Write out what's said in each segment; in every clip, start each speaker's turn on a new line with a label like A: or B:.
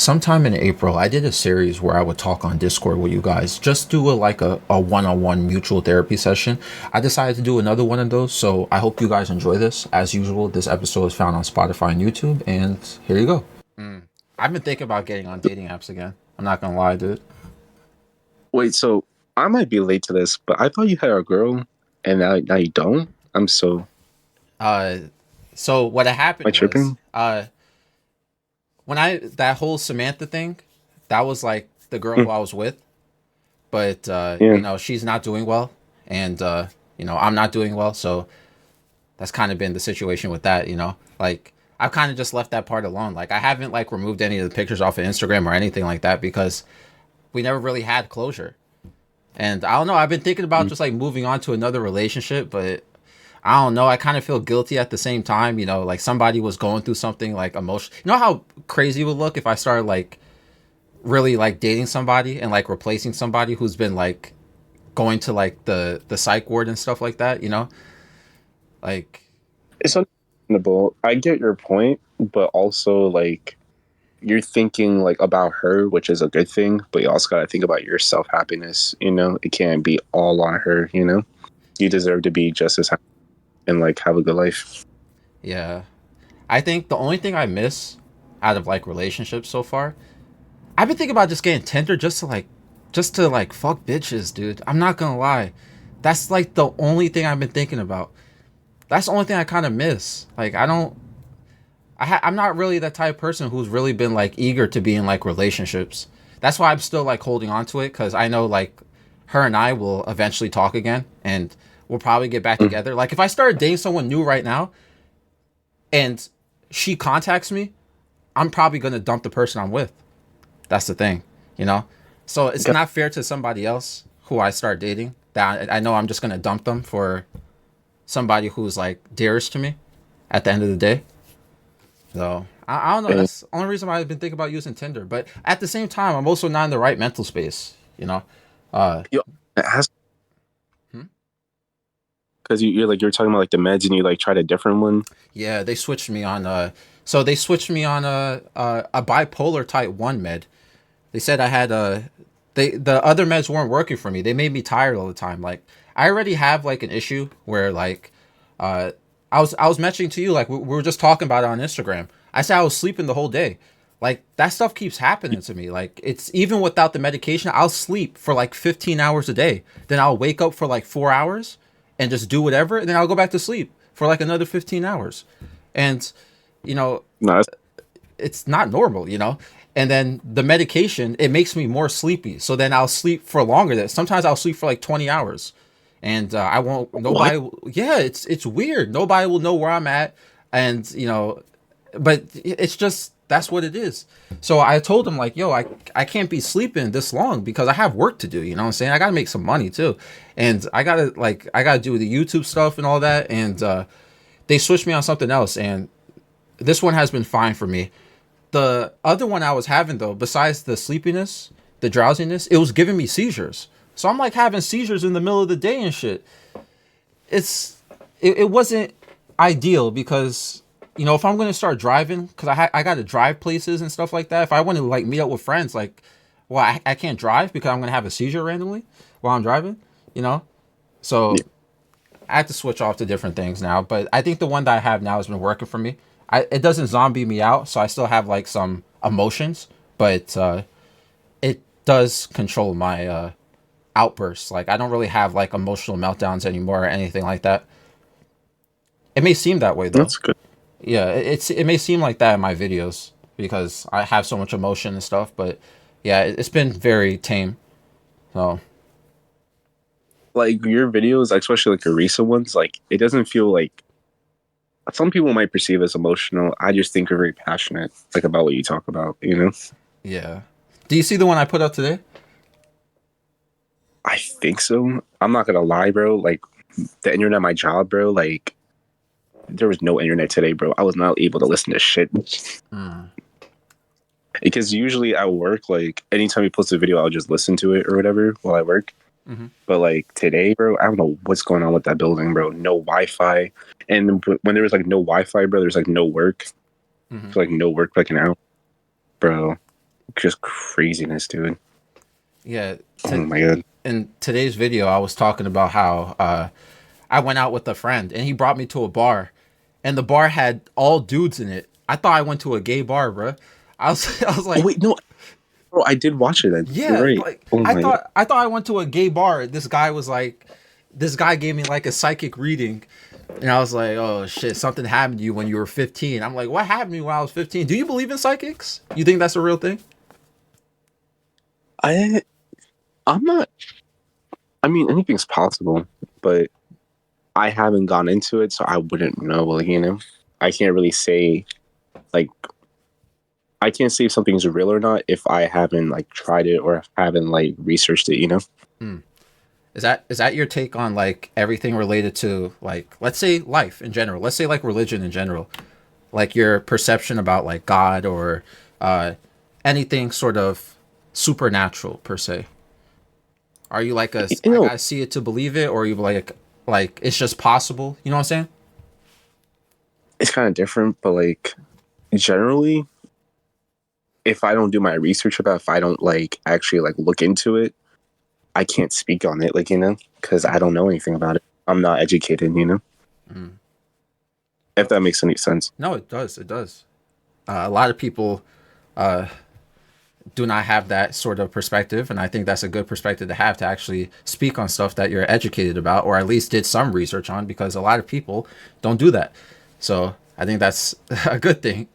A: sometime in April, I did a series where I would talk on Discord with you guys, just do a one-on-one mutual therapy session. I decided to do another one of those, so I hope you guys enjoy this. As usual, this episode is found on Spotify and YouTube, and here you go. I've been thinking about getting on dating apps again. I'm not gonna lie, dude.
B: Wait, so I might be late to this, but I thought you had a girl, and now you don't. I'm so
A: Uh, so what had
B: am I
A: happened was,
B: tripping?
A: when I that whole Samantha thing, that was like the girl
B: Hmm,
A: who I was with, but
B: yeah,
A: she's not doing well, and I'm not doing well, so that's kind of been the situation with that. Like I've kind of just left that part alone. Like I haven't like removed any of the pictures off of Instagram or anything like that because we never really had closure. And I don't know. I've been thinking about
B: mm,
A: just like moving on to another relationship, but I don't know. I kind of feel guilty at the same time. Like somebody was going through something like emotion. You know how crazy it would look if I started like really like dating somebody and like replacing somebody who's been like going to like the psych ward and stuff like that. Like
B: it's understandable. I get your point, but also like you're thinking like about her, which is a good thing, but you also got to think about your self happiness. It can't be all on her. You deserve to be just as happy and like have a good life.
A: yeah, I think the only thing I miss out of like relationships so far, I've been thinking about just getting Tinder just to like fuck bitches, dude. I'm not gonna lie. That's like the only thing I've been thinking about. That's the only thing I kind of miss. Like I don't I'm not really that type of person who's really been like eager to be in like relationships. That's why I'm still like holding on to it because I know like her and I will eventually talk again and we'll probably get back
B: Mm.
A: together. Like if I started dating someone new right now and she contacts me, I'm probably gonna dump the person I'm with. That's the thing, you know. So it's
B: Got-
A: not fair to somebody else who I start dating that I know I'm just gonna dump them for somebody who's like dearest to me at the end of the day. So I don't know.
B: eh,
A: That's the only reason why I've been thinking about using Tinder. But at the same time, I'm also not in the right mental space. Uh,
B: Yo, it has
A: hmm?
B: because you're talking about like the meds and you like tried a different one.
A: Yeah, they switched me on. So they switched me on a bipolar type one med. They said I had the other meds weren't working for me. They made me tired all the time. Like I already have like an issue where like uh I was mentioning to you like we were just talking about it on Instagram. I said I was sleeping the whole day. Like that stuff keeps happening to me. Like it's even without the medication, I'll sleep for like 15 hours a day. Then I'll wake up for like 4 hours and just do whatever and then I'll go back to sleep for like another 15 hours. And you know,
B: No,
A: it's not normal. And then the medication, it makes me more sleepy. So then I'll sleep for longer. That sometimes I'll sleep for like 20 hours, and I won't.
B: what?
A: Yeah, it's weird. Nobody will know where I'm at, and but it's just that's what it is. So I told him like, yo, I can't be sleeping this long because I have work to do. You know what I'm saying? I gotta make some money too, and I gotta do the YouTube stuff and all that. And they switched me on something else, and this one has been fine for me. The other one I was having though, besides the sleepiness, the drowsiness, it was giving me seizures. So I'm like having seizures in the middle of the day and shit. It's it wasn't ideal because if I'm gonna start driving, because I got to drive places and stuff like that. If I want to like meet up with friends, like, well, I can't drive because I'm gonna have a seizure randomly while I'm driving. You know,
B: Yeah,
A: so I have to switch off to different things now. But I think the one that I have now has been working for me. It doesn't zombie me out, so I still have like some emotions, but it does control my outbursts. Like I don't really have like emotional meltdowns anymore or anything like that. It may seem that way though.
B: that's good.
A: Yeah, it may seem like that in my videos because I have so much emotion and stuff, but yeah, it's been very tame. So
B: Like your videos, especially like your recent ones, like it doesn't feel like some people might perceive as emotional. I just think you're very passionate, like about what you talk about.
A: yeah. Do you see the one I put up today?
B: I think so. I'm not gonna lie, bro. Like the internet, my job, bro. Like there was no internet today, bro. I was not able to listen to shit
A: Hmm.
B: because usually at work, like anytime you post a video, I'll just listen to it or whatever while I work.
A: Mm-hmm.
B: But like today, bro, I don't know what's going on with that building, bro. No Wi-Fi, and when there was like no Wi-Fi, bro, there's like no work.
A: Mm-hmm.
B: So like no work for like an hour, bro. Just craziness, dude.
A: Yeah.
B: Oh my god.
A: In today's video, I was talking about how I went out with a friend and he brought me to a bar, and the bar had all dudes in it. I thought I went to a gay bar, bro. I was
B: Oh
A: like,
B: wait, no, bro, I did watch it then. You're
A: yeah,
B: right.
A: like
B: Oh my god.
A: I thought I went to a gay bar. This guy gave me like a psychic reading, and I was like, oh shit, something happened to you when you were 15. I'm like, what happened to me when I was 15? Do you believe in psychics? You think that's a real thing?
B: I I'm not. I mean, anything's possible, but I haven't gone into it, so I wouldn't know. Like, I can't really say like I can't say if something's real or not if I haven't like tried it or haven't like researched it.
A: Hmm. Is that your take on like everything related to like let's say life in general? Let's say like religion in general, like your perception about like God or uh, anything sort of supernatural per se. Are you like a
B: You
A: I
B: know,
A: gotta see it to believe it, or are you like it's just possible? You know what I'm saying?
B: it's kind of different, but like generally, if I don't do my research about, if I don't like actually like look into it, I can't speak on it. Like, because I don't know anything about it. I'm not educated.
A: Mm.
B: If that makes any sense.
A: No, it does. It does. A lot of people uh, do not have that sort of perspective, and I think that's a good perspective to have to actually speak on stuff that you're educated about, or at least did some research on, because a lot of people don't do that. So I think that's a good thing.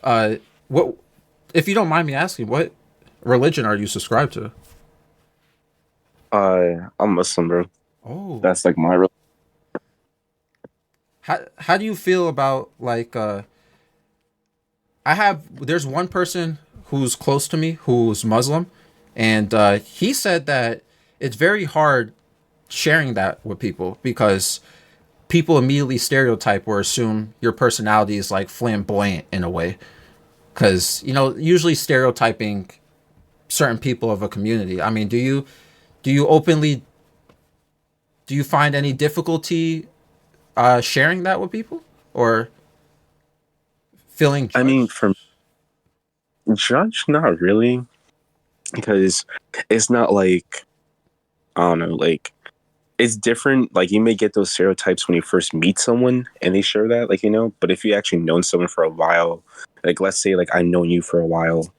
A: Uh, what, if you don't mind me asking, what religion are you subscribed to?
B: I'm Muslim, bro.
A: Oh,
B: That's like my.
A: how do you feel about like there's one person who's close to me who's Muslim, and he said that it's very hard sharing that with people because people immediately stereotype or assume your personality is like flamboyant in a way. Because usually stereotyping certain people of a community. I mean, do you openly do you find any difficulty sharing that with people or feeling
B: I mean,
A: judged?
B: for judge, not really, because it's not like I don't know, like it's different. Like you may get those stereotypes when you first meet someone and they share that, like but if you actually known someone for a while, like let's say like I've known you for a while,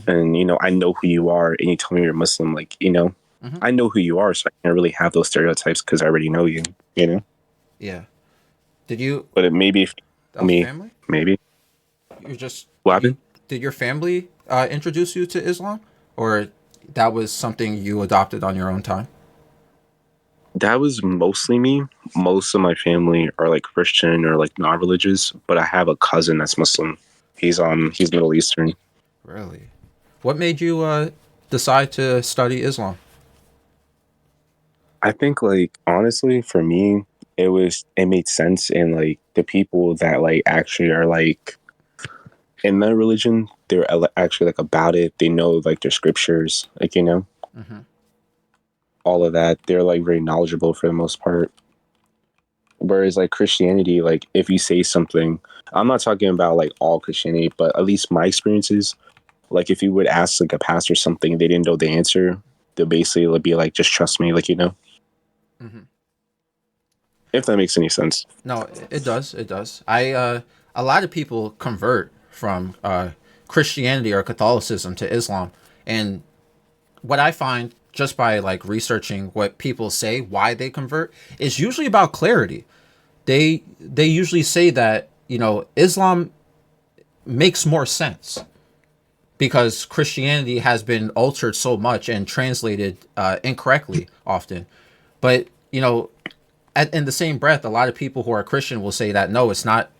A: Hmm.
B: and I know who you are, and you tell me you're Muslim, like
A: Hmm.
B: I know who you are, so I can't really have those stereotypes because I already know you,
A: Yeah. Did you?
B: But it maybe if
A: That
B: you
A: was
B: me,
A: family.
B: maybe
A: You just
B: what
A: you
B: happened?
A: did your family introduce you to Islam, or that was something you adopted on your own time?
B: That was mostly me. Most of my family are like Christian or like non-religious, but I have a cousin that's Muslim. He's Middle Eastern.
A: Really? What made you decide to study Islam?
B: I think like honestly for me it made sense, and like the people that like actually are like in that religion, they're actually like about it. They know like their scriptures, like
A: Hmm.
B: all of that. They're like very knowledgeable for the most part. Whereas like Christianity, like if you say something, I'm not talking about like all Christianity, but at least my experiences, like if you would ask like a pastor something, they didn't know the answer, they'll basically like, be like, just trust me, like
A: Hmm.
B: if that makes any sense.
A: No, it does. It does. I a lot of people convert from Christianity or Catholicism to Islam, and what I find just by like researching what people say why they convert is usually about clarity. They usually say that Islam makes more sense because Christianity has been altered so much and translated incorrectly often. But in the same breath, a lot of people who are Christian will say that no, it's not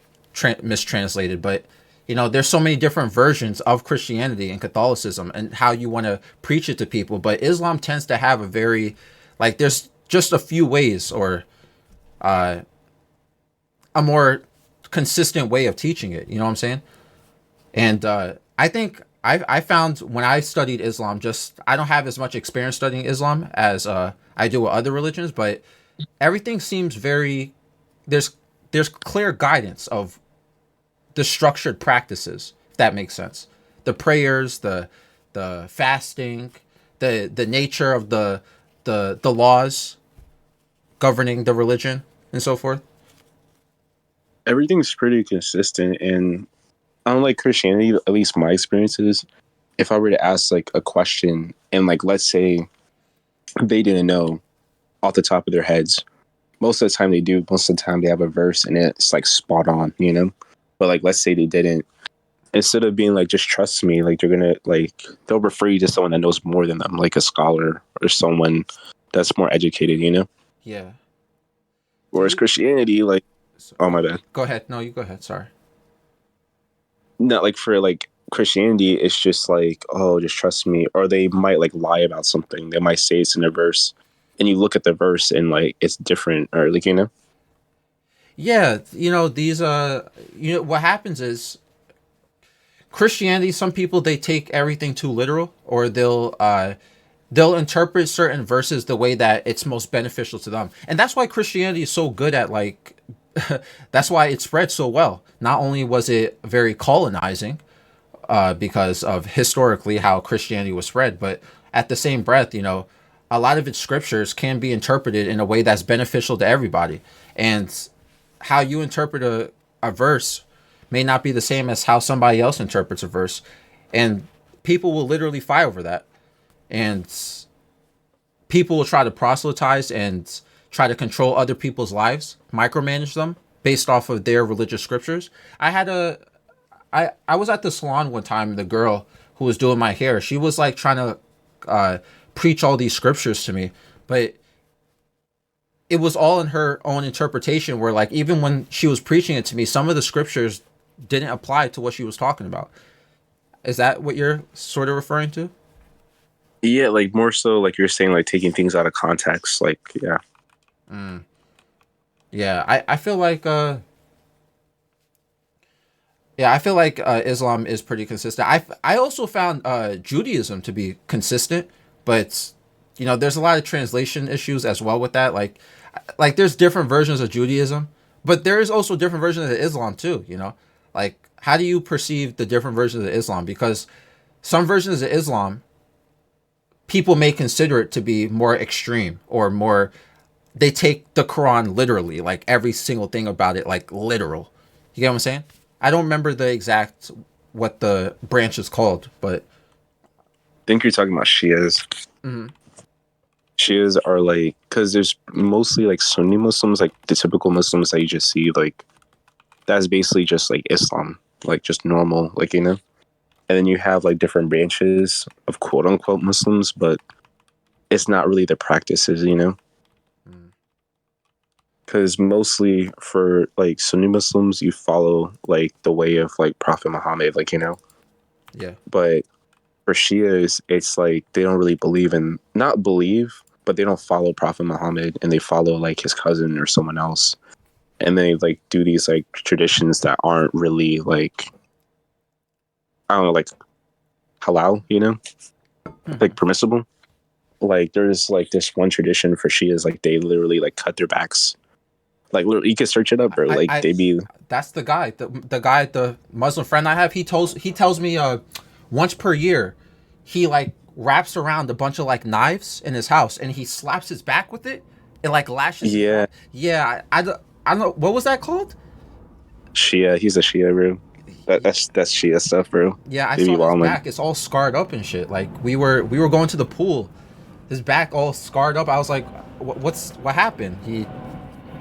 A: mistranslated. But there's so many different versions of Christianity and Catholicism and how you want to preach it to people. But Islam tends to have a very like there's just a few ways or a more consistent way of teaching it. You know what I'm saying? And I think I found when I studied Islam, just I don't have as much experience studying Islam as I do with other religions, but everything seems very there's there's clear guidance of the structured practices, if that makes sense. The prayers, the the fasting, the nature of the laws governing the religion and so forth?
B: Everything's pretty consistent, and unlike Christianity, at least my experiences, if I were to ask like a question and like let's say they didn't know off the top of their heads, most of the time they do. Most of the time they have a verse and it's like spot on, you know. But like let's say they didn't. Instead of being like just trust me, like they're gonna like they'll refer you to someone that knows more than them, like a scholar or someone that's more educated, you know.
A: Yeah. Do
B: Whereas
A: you?
B: Christianity, like oh
A: Oh,
B: my bad,
A: go ahead. No, you go ahead. Sorry.
B: not like for like Christianity, it's just like, oh, just trust me. Or they might like lie about something. They might say it's in a verse, and you look at the verse and like it's different, or like you know.
A: Yeah, these what happens is Christianity, some people they take everything too literal, or they'll interpret certain verses the way that it's most beneficial to them. And that's why Christianity is so good at like that's why it spread so well. Not only was it very colonizing, because of historically how Christianity was spread, but at the same breath, a lot of its scriptures can be interpreted in a way that's beneficial to everybody. And how you interpret a verse may not be the same as how somebody else interprets a verse. And people will literally fight over that. And people will try to proselytize and try to control other people's lives, micromanage them based off of their religious scriptures. I was at the salon one time, and the girl who was doing my hair, she was like trying to preach all these scriptures to me, but it was all in her own interpretation, where like even when she was preaching it to me, some of the scriptures didn't apply to what she was talking about. Is that what you're sort of referring to?
B: Yeah, like more so like you're saying, like taking things out of context. Like yeah,
A: Mm. Yeah, I feel like Islam is pretty consistent. I also found Judaism to be consistent, but there's a lot of translation issues as well with that. Like there's different versions of Judaism, but there is also different versions of Islam too. Like how do you perceive the different versions of Islam? Because some versions of Islam people may consider it to be more extreme, or more, they take the Quran literally, like every single thing about it, like literal. You get what I'm saying? I don't remember the exact what the branch is called, but
B: I think you're talking about Shias.
A: mhm.
B: Shias are like because there's mostly like Sunni Muslims, like the typical Muslims that you just see, like that's basically just like Islam, like just normal, like you know. And then you have like different branches of quote unquote Muslims, but it's not really the practices, you know.
A: Mm,
B: Because mostly for like Sunni Muslims, you follow like the way of like Prophet Muhammad, like you know.
A: yeah,
B: But for Shias, it's like they don't really believe in not believe, but they don't follow Prophet Muhammad, and they follow like his cousin or someone else, and they like do these like traditions that aren't really like I don't know, like halal, you know, like
A: mhm.
B: permissible. Like there's like this one tradition for Shias, like they literally like cut their backs. Like literally, you can search it up, bro. Like
A: I
B: they be
A: that's the Muslim friend I have. He tells me once per year he like wraps around a bunch of like knives in his house, and he slaps his back with it. It like lashes his
B: yeah,
A: back. Yeah, I don't know what was that called.
B: Shia. He's a Shia, bro. That's Shia stuff, bro.
A: Yeah, I
B: They be
A: saw his
B: wilding.
A: back. It's all scarred up and shit. Like we were going to the pool, his back all scarred up. I was like, what happened?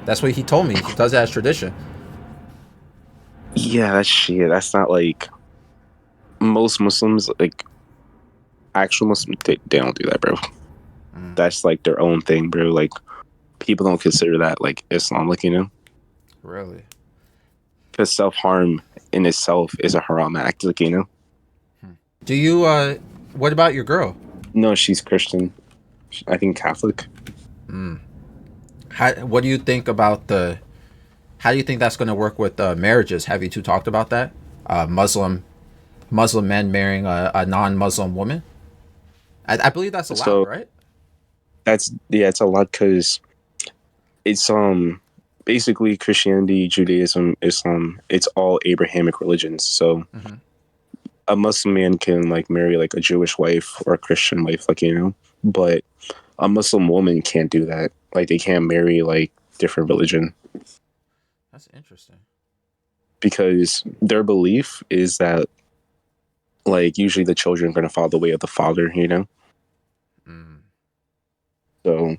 A: That's what he told me. He does that as tradition.
B: Yeah, that's Shia. That's not like most Muslims, like actual Muslims. They don't do that, bro.
A: Mm,
B: That's like their own thing, bro. Like people don't consider that like Islam, like you know,
A: really?
B: because self harm in itself is a haram act, like you know.
A: Hmm. Do you What about your girl?
B: No, she's Christian. I think Catholic.
A: Mm. What do you think about the? How do you think that's going to work with marriages? Have you two talked about that? Muslim men marrying a non-Muslim woman. I believe that's allowed,
B: So
A: right?
B: that's yeah, it's a lot because it's basically Christianity, Judaism, Islam. It's all Abrahamic religions. So
A: Mm-hmm.
B: a Muslim man can like marry like a Jewish wife or a Christian wife, like but a Muslim woman can't do that. Like they can't marry like different religion
A: That's interesting.
B: because their belief is that like usually the children are going to follow the way of the father.
A: Mm.
B: So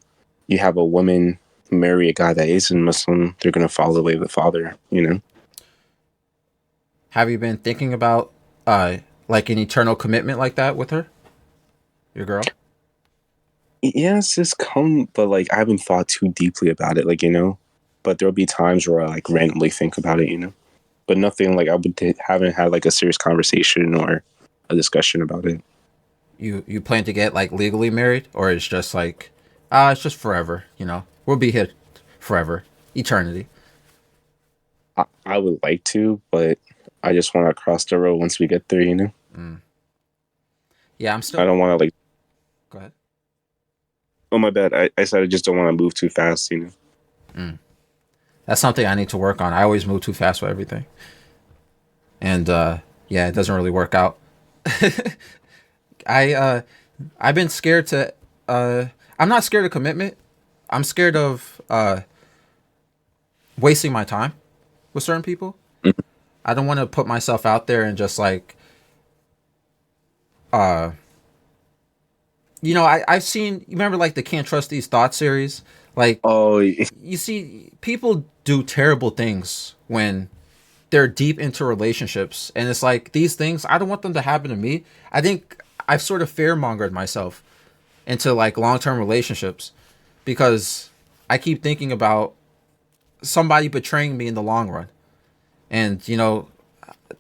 B: you have a woman marry a guy that isn't Muslim, they're going to follow the way of the father.
A: Have you been thinking about uh like an eternal commitment like that with her, your girl?
B: Yes, it's come, but like I haven't thought too deeply about it, like. But there'll be times where I like randomly think about it. But nothing like haven't had like a serious conversation or a discussion about it.
A: You plan to get like legally married, or it's just like it's just forever, you know? We'll be here forever, eternity.
B: I would like to, but I just want to cross the road once we get there.
A: Mm. Yeah, I'm
B: I
A: still.
B: don't want to like.
A: Go ahead.
B: Oh my bad. I said I just don't want to move too fast.
A: Mm. That's something I need to work on. I always move too fast with everything, and yeah, it doesn't really work out. I I've been scared to. Uh, I'm not scared of commitment. I'm scared of wasting my time with certain people.
B: Mhm.
A: I don't want to put myself out there and just like uh I've seen, you remember like the Can't Trust These Thoughts series? Like
B: Oh,
A: you see people do terrible things when they're deep into relationships, and it's like these things I don't want them to happen to me. I think I've sort of fearmongered myself into like long-term relationships because I keep thinking about somebody betraying me in the long run. And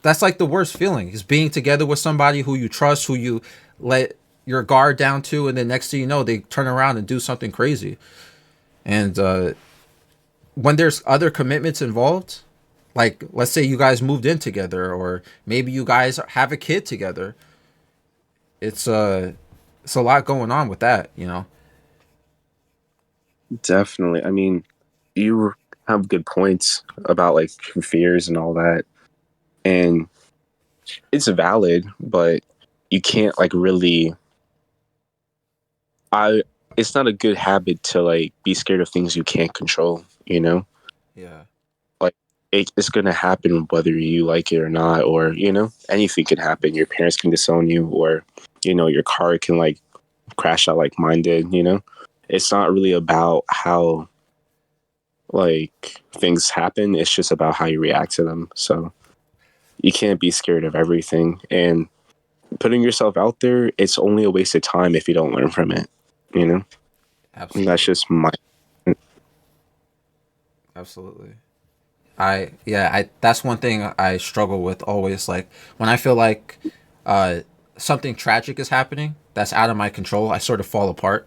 A: that's like the worst feeling, is being together with somebody who you trust, who you let your guard down to, and then next thing you know, they turn around and do something crazy. And when there's other commitments involved, like let's say you guys moved in together, or maybe you guys have a kid together, it's a lot going on with that.
B: definitely. I mean, you have good points about like fears and all that, and it's valid, but you can't like really. I. It's not a good habit to like be scared of things you can't control.
A: Yeah,
B: Like it's gonna happen whether you like it or not, or anything can happen. Your parents can disown you, or your car can like crash out like mine did. It's not really about how like things happen, it's just about how you react to them. So you can't be scared of everything, and putting yourself out there, it's only a waste of time if you don't learn from it. And that's
A: absolutely,
B: just my.
A: absolutely. I that's one thing I struggle with always. Like when I feel like uh something tragic is happening that's out of my control, I sort of fall apart.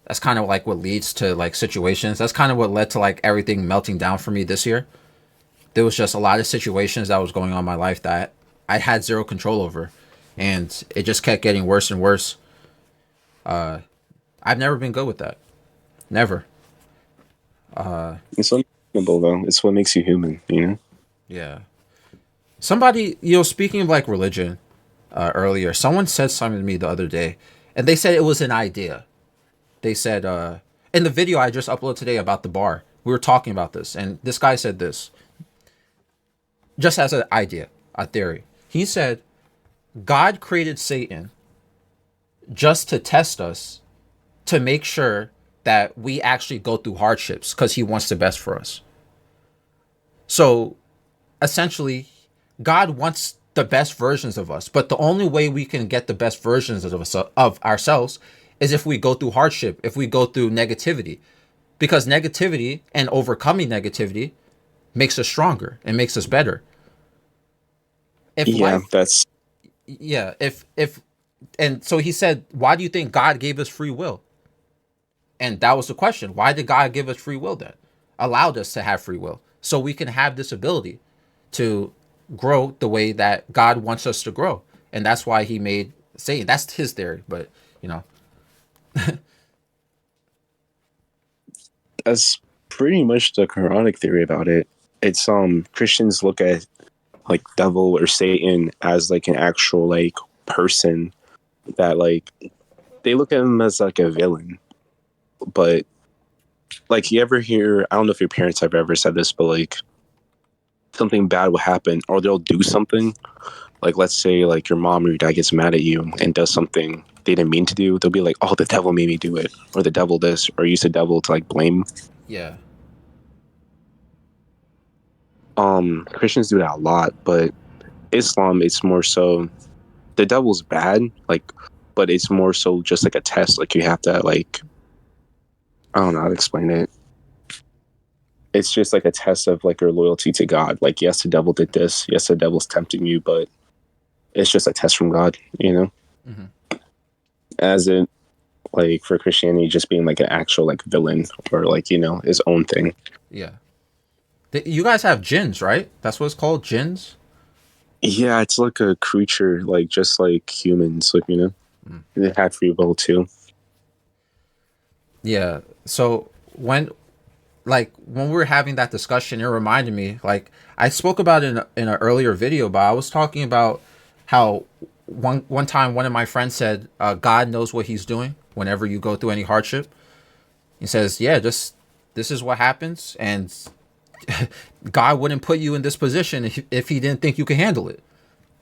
A: That's kind of like what leads to like situations. That's kind of what led to like everything melting down for me this year. There was just a lot of situations that was going on in my life that I had zero control over, and it just kept getting worse and worse. I've never been good with that. Never.
B: It's understandable though. It's what makes you human.
A: Yeah. Somebody, speaking of like religion, earlier, someone said something to me the other day, and they said it was an idea. They said, in the video I just uploaded today about the bar, we were talking about this, and this guy said this just as an idea, a theory. He said, God created Satan just to test us, to make sure that we actually go through hardships because he wants the best for us. So essentially, God wants the best versions of us, but the only way we can get the best versions of ourselves is if we go through hardship, if we go through negativity, because negativity and overcoming negativity makes us stronger and makes us better. If
B: Yeah,
A: life,
B: that's
A: yeah, if and so he said, why do you think God gave us free will? And that was the question. Why did God give us free will then? Allowed us to have free will so we can have this ability to grow the way that God wants us to grow. And that's why he made Satan. That's his theory, but you know,
B: that's pretty much the Quranic theory about it. It's Christians look at like devil or Satan as like an actual like person that like they look at him as like a villain. But like you ever hear, I don't know if your parents have ever said this, but like something bad will happen or they'll do something. Like let's say like your mom or your dad gets mad at you and does something they didn't mean to do. They'll be like, oh, the devil made me do it, or the devil this, or use the devil to like blame.
A: Yeah.
B: Christians do that a lot, but Islam, it's more so the devil's bad, like, but it's more so just like a test. Like you have to like, I don't know how to explain it. It's just like a test of like your loyalty to God. Like, yes, the devil did this. Yes, the devil's tempting you, but it's just a test from God, you know?
A: Hmm.
B: As in, like, for Christianity, just being like an actual like villain or like, you know, his own thing.
A: Yeah. You guys have jinns, right? That's what it's called, jinns.
B: Yeah, it's like a creature, like just like humans, like, you know,
A: Mm.
B: they have free will too.
A: Yeah. So when we were having that discussion, it reminded me, like, I spoke about it in an earlier video, but I was talking about how one time one of my friends said, God knows what he's doing whenever you go through any hardship. He says, yeah, just this is what happens, and God wouldn't put you in this position if he didn't think you could handle it.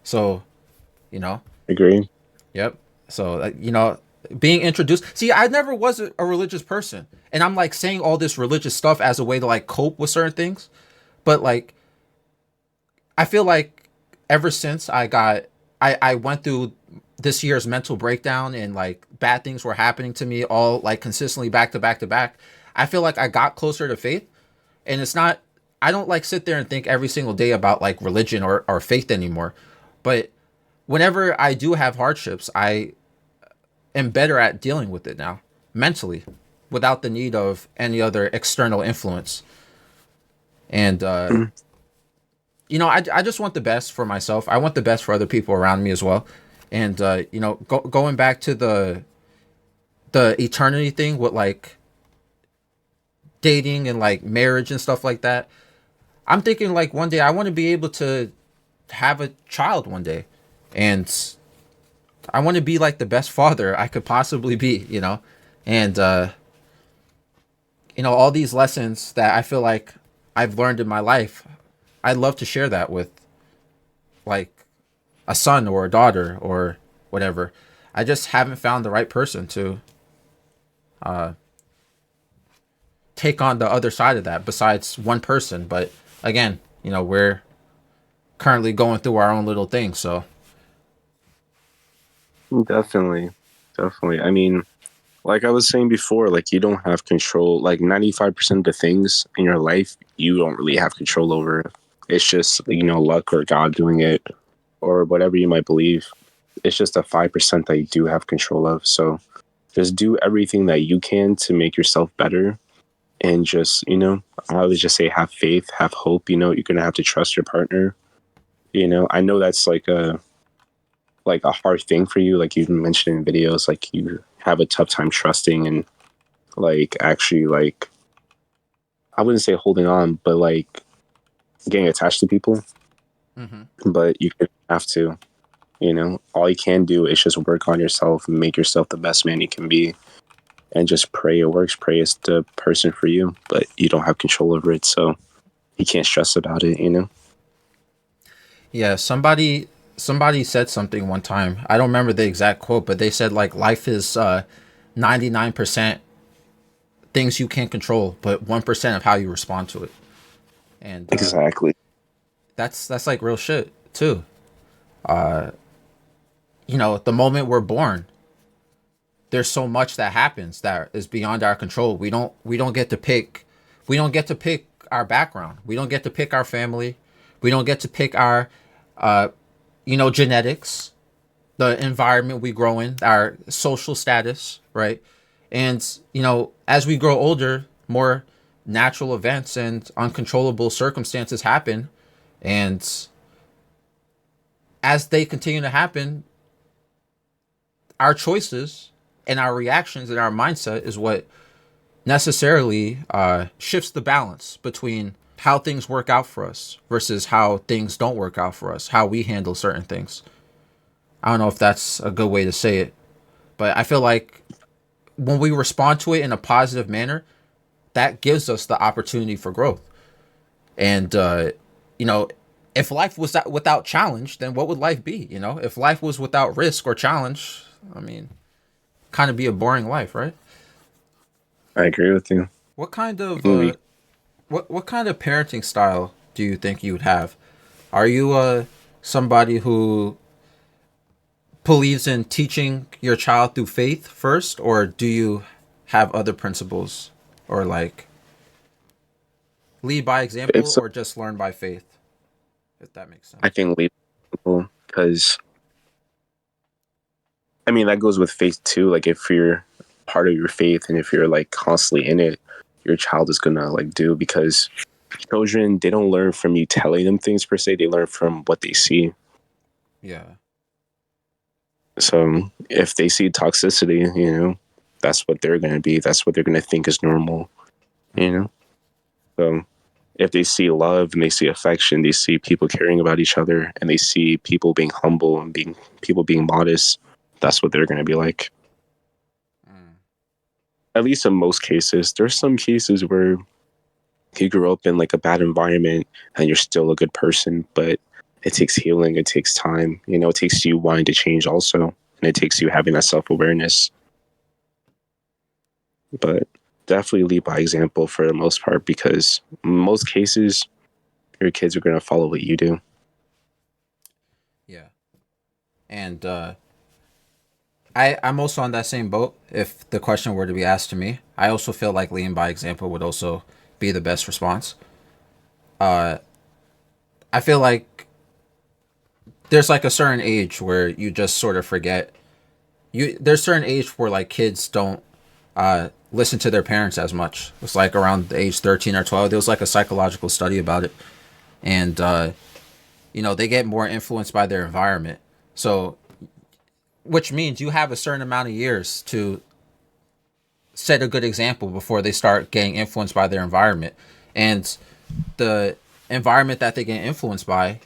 A: So, you know,
B: Agree.
A: yep. So, being introduced. See, I never was a religious person, and I'm like saying all this religious stuff as a way to like cope with certain things. But like, I feel like ever since I went through this year's mental breakdown and like bad things were happening to me all like consistently back to back to back. I feel like I got closer to faith, and it's not. I don't like sit there and think every single day about like religion or faith anymore. But whenever I do have hardships, I am better at dealing with it now mentally without the need of any other external influence. And,
B: Mm.
A: I just want the best for myself. I want the best for other people around me as well. And, going back to the eternity thing with like dating and like marriage and stuff like that, I'm thinking like one day I want to be able to have a child one day. And I want to be like the best father I could possibly be. And all these lessons that I feel like I've learned in my life, I'd love to share that with like a son or a daughter or whatever. I just haven't found the right person to take on the other side of that besides one person. But again, we're currently going through our own little thing. So
B: Definitely. Definitely. I mean, like I was saying before, like you don't have control. Like 95% of the things in your life, you don't really have control over. It's just, you know, luck or God doing it or whatever you might believe. It's just a 5% that you do have control of. So just do everything that you can to make yourself better. And just, you know, I always just say have faith, have hope. You know, you're going to have to trust your partner. You know, I know that's like a hard thing for you, like you've mentioned in videos, like you have a tough time trusting and like actually like I wouldn't say holding on, but like getting attached to people.
A: hmm
B: But you have to, you know, all you can do is just work on yourself and make yourself the best man you can be and just pray it works. Pray is the person for you, but you don't have control over it, so you can't stress about it, you know?
A: yeah, somebody said something one time. I don't remember the exact quote, but they said like life is 99% things you can't control, but 1% of how you respond to it. And
B: Exactly.
A: that's like real shit too. The moment we're born, there's so much that happens that is beyond our control. We don't get to pick. We don't get to pick our background. We don't get to pick our family. We don't get to pick our genetics, the environment we grow in, our social status, right? And as we grow older, more natural events and uncontrollable circumstances happen, and as they continue to happen, our choices and our reactions and our mindset is what necessarily shifts the balance between how things work out for us versus how things don't work out for us, how we handle certain things. I don't know if that's a good way to say it, but I feel like when we respond to it in a positive manner, that gives us the opportunity for growth. And you know, if life was that without challenge, then what would life be? You know, if life was without risk or challenge, I mean, kind of be a boring life, right?
B: I agree with you.
A: What kind of
B: Movie.
A: what kind of parenting style do you think you would have? Are you somebody who believes in teaching your child through faith first, or do you have other principles, or like lead by example,
B: It's
A: or just learn by faith? If that makes
B: I
A: sense.
B: think leave people because I mean that goes with faith too. Like if you're part of your faith and if you're like constantly in it, your child is gonna like do because children they don't learn from you telling them things per se. They learn from what they see.
A: Yeah.
B: So if they see toxicity, that's what they're gonna be. That's what they're gonna think is normal. You
A: Mm-hmm.
B: know. So if they see love and they see affection, they see people caring about each other, and they see people being humble and being modest, that's what they're going to be like.
A: Mm.
B: At least in most cases. There's some cases where you grow up in like a bad environment and you're still a good person, but it takes healing, it takes time. It takes you wanting to change also, and it takes you having that self awareness. But definitely lead by example for the most part because in most cases your kids are going to follow what you do.
A: Yeah. And I'm also on that same boat. If the question were to be asked to me, I also feel like leading by example would also be the best response. Uh, I feel like there's like a certain age where you just sort of forget. There's certain age where like kids don't listen to their parents as much. It's like around the age 13 or 12. There was like a psychological study about it, and they get more influenced by their environment. So, which means you have a certain amount of years to set a good example before they start getting influenced by their environment. And the environment that they get influenced by,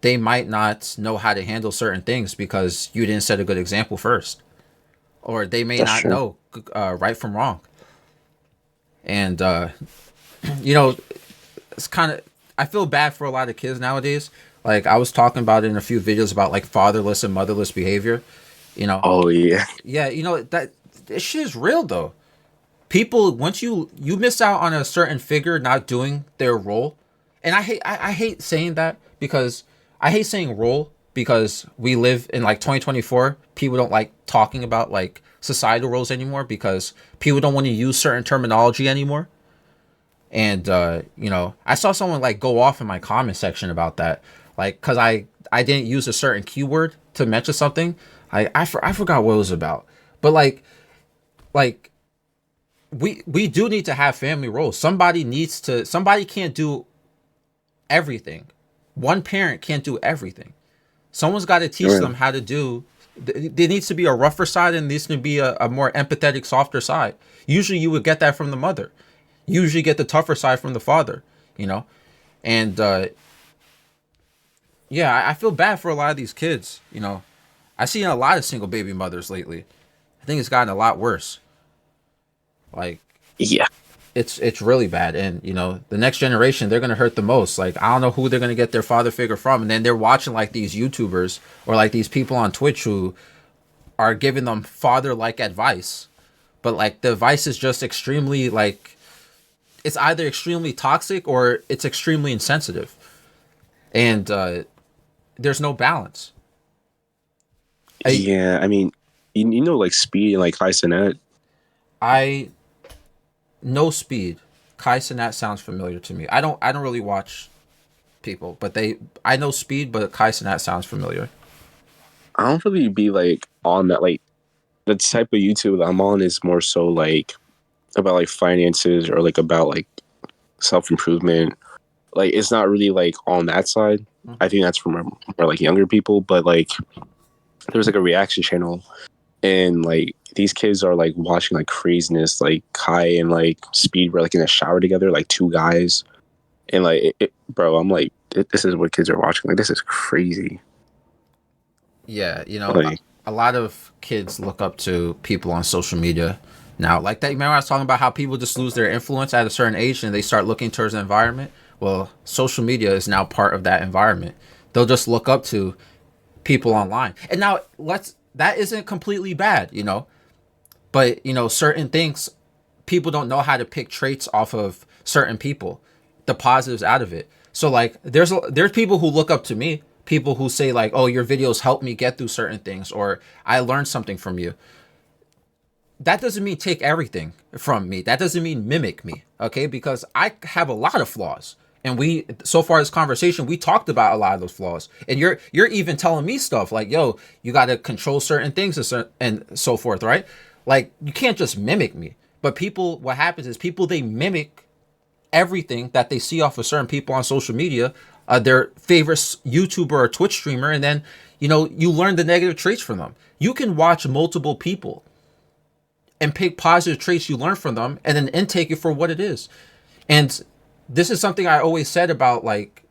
A: they might not know how to handle certain things because you didn't set a good example first, or they may
B: That's
A: not
B: true.
A: know right from wrong. And you know, it's kind of, I feel bad for a lot of kids nowadays. Like I was talking about it in a few videos about like fatherless and motherless behavior. You know,
B: Oh yeah.
A: yeah, that this shit is real though. People, once you miss out on a certain figure not doing their role, and I hate saying that because I hate saying role because we live in like 2024. People don't like talking about like societal roles anymore because people don't want to use certain terminology anymore. And I saw someone like go off in my comment section about that, like because I didn't use a certain keyword to mention something. I forgot what it was about, but like we do need to have family roles. Somebody can't do everything. One parent can't do everything. Someone's got to teach
B: Right.
A: them how to do. There needs to be a rougher side and there needs to be a more empathetic, softer side. Usually you would get that from the mother. You usually get the tougher side from the father, you know? And yeah, I feel bad for a lot of these kids, I've seen a lot of single baby mothers lately. I think it's gotten a lot worse. Like
B: Yeah.
A: it's really bad, and the next generation, they're gonna hurt the most. Like I don't know who they're gonna get their father figure from, and then they're watching like these YouTubers or like these people on Twitch who are giving them father like advice, but like the advice is just extremely like it's either extremely toxic or it's extremely insensitive, and there's no balance. I
B: Yeah. I mean, like Speed and like Kai Cenat.
A: I no speed. Kai Cenat sounds familiar to me. I don't really watch people, but I know speed, but Kai Cenat sounds familiar.
B: I don't really be like on that. Like the type of YouTube that I'm on is more so like about like finances or like about like self improvement. Like it's not really like on that side. I think that's for more like younger people. But like there's like a reaction channel, and like these kids are like watching like craziness. Like Kai and like Speed were like in a shower together, like two guys. And like, bro, I'm like, this is what kids are watching. Like, this is crazy.
A: Yeah,
B: Like,
A: a lot of kids look up to people on social media now. Like that, remember I was talking about how people just lose their influence at a certain age and they start looking towards the environment. Well, social media is now part of that environment. They'll just look up to people online. And now let's that isn't completely bad, but certain things people don't know how to pick traits off of certain people, the positives out of it. So like there's people who look up to me, people who say like, "Oh, your videos help me get through certain things," or "I learned something from you." That doesn't mean take everything from me. That doesn't mean mimic me, okay? Because I have a lot of flaws. And we so far this conversation, we talked about a lot of those flaws. And you're even telling me stuff like, "Yo, you got to control certain things and so forth," right? Like you can't just mimic me. But people, what happens is people they mimic everything that they see off of certain people on social media, their favorite YouTuber or Twitch streamer, and then you learn the negative traits from them. You can watch multiple people and pick positive traits you learn from them, and then intake it for what it is. And this is something I always said about like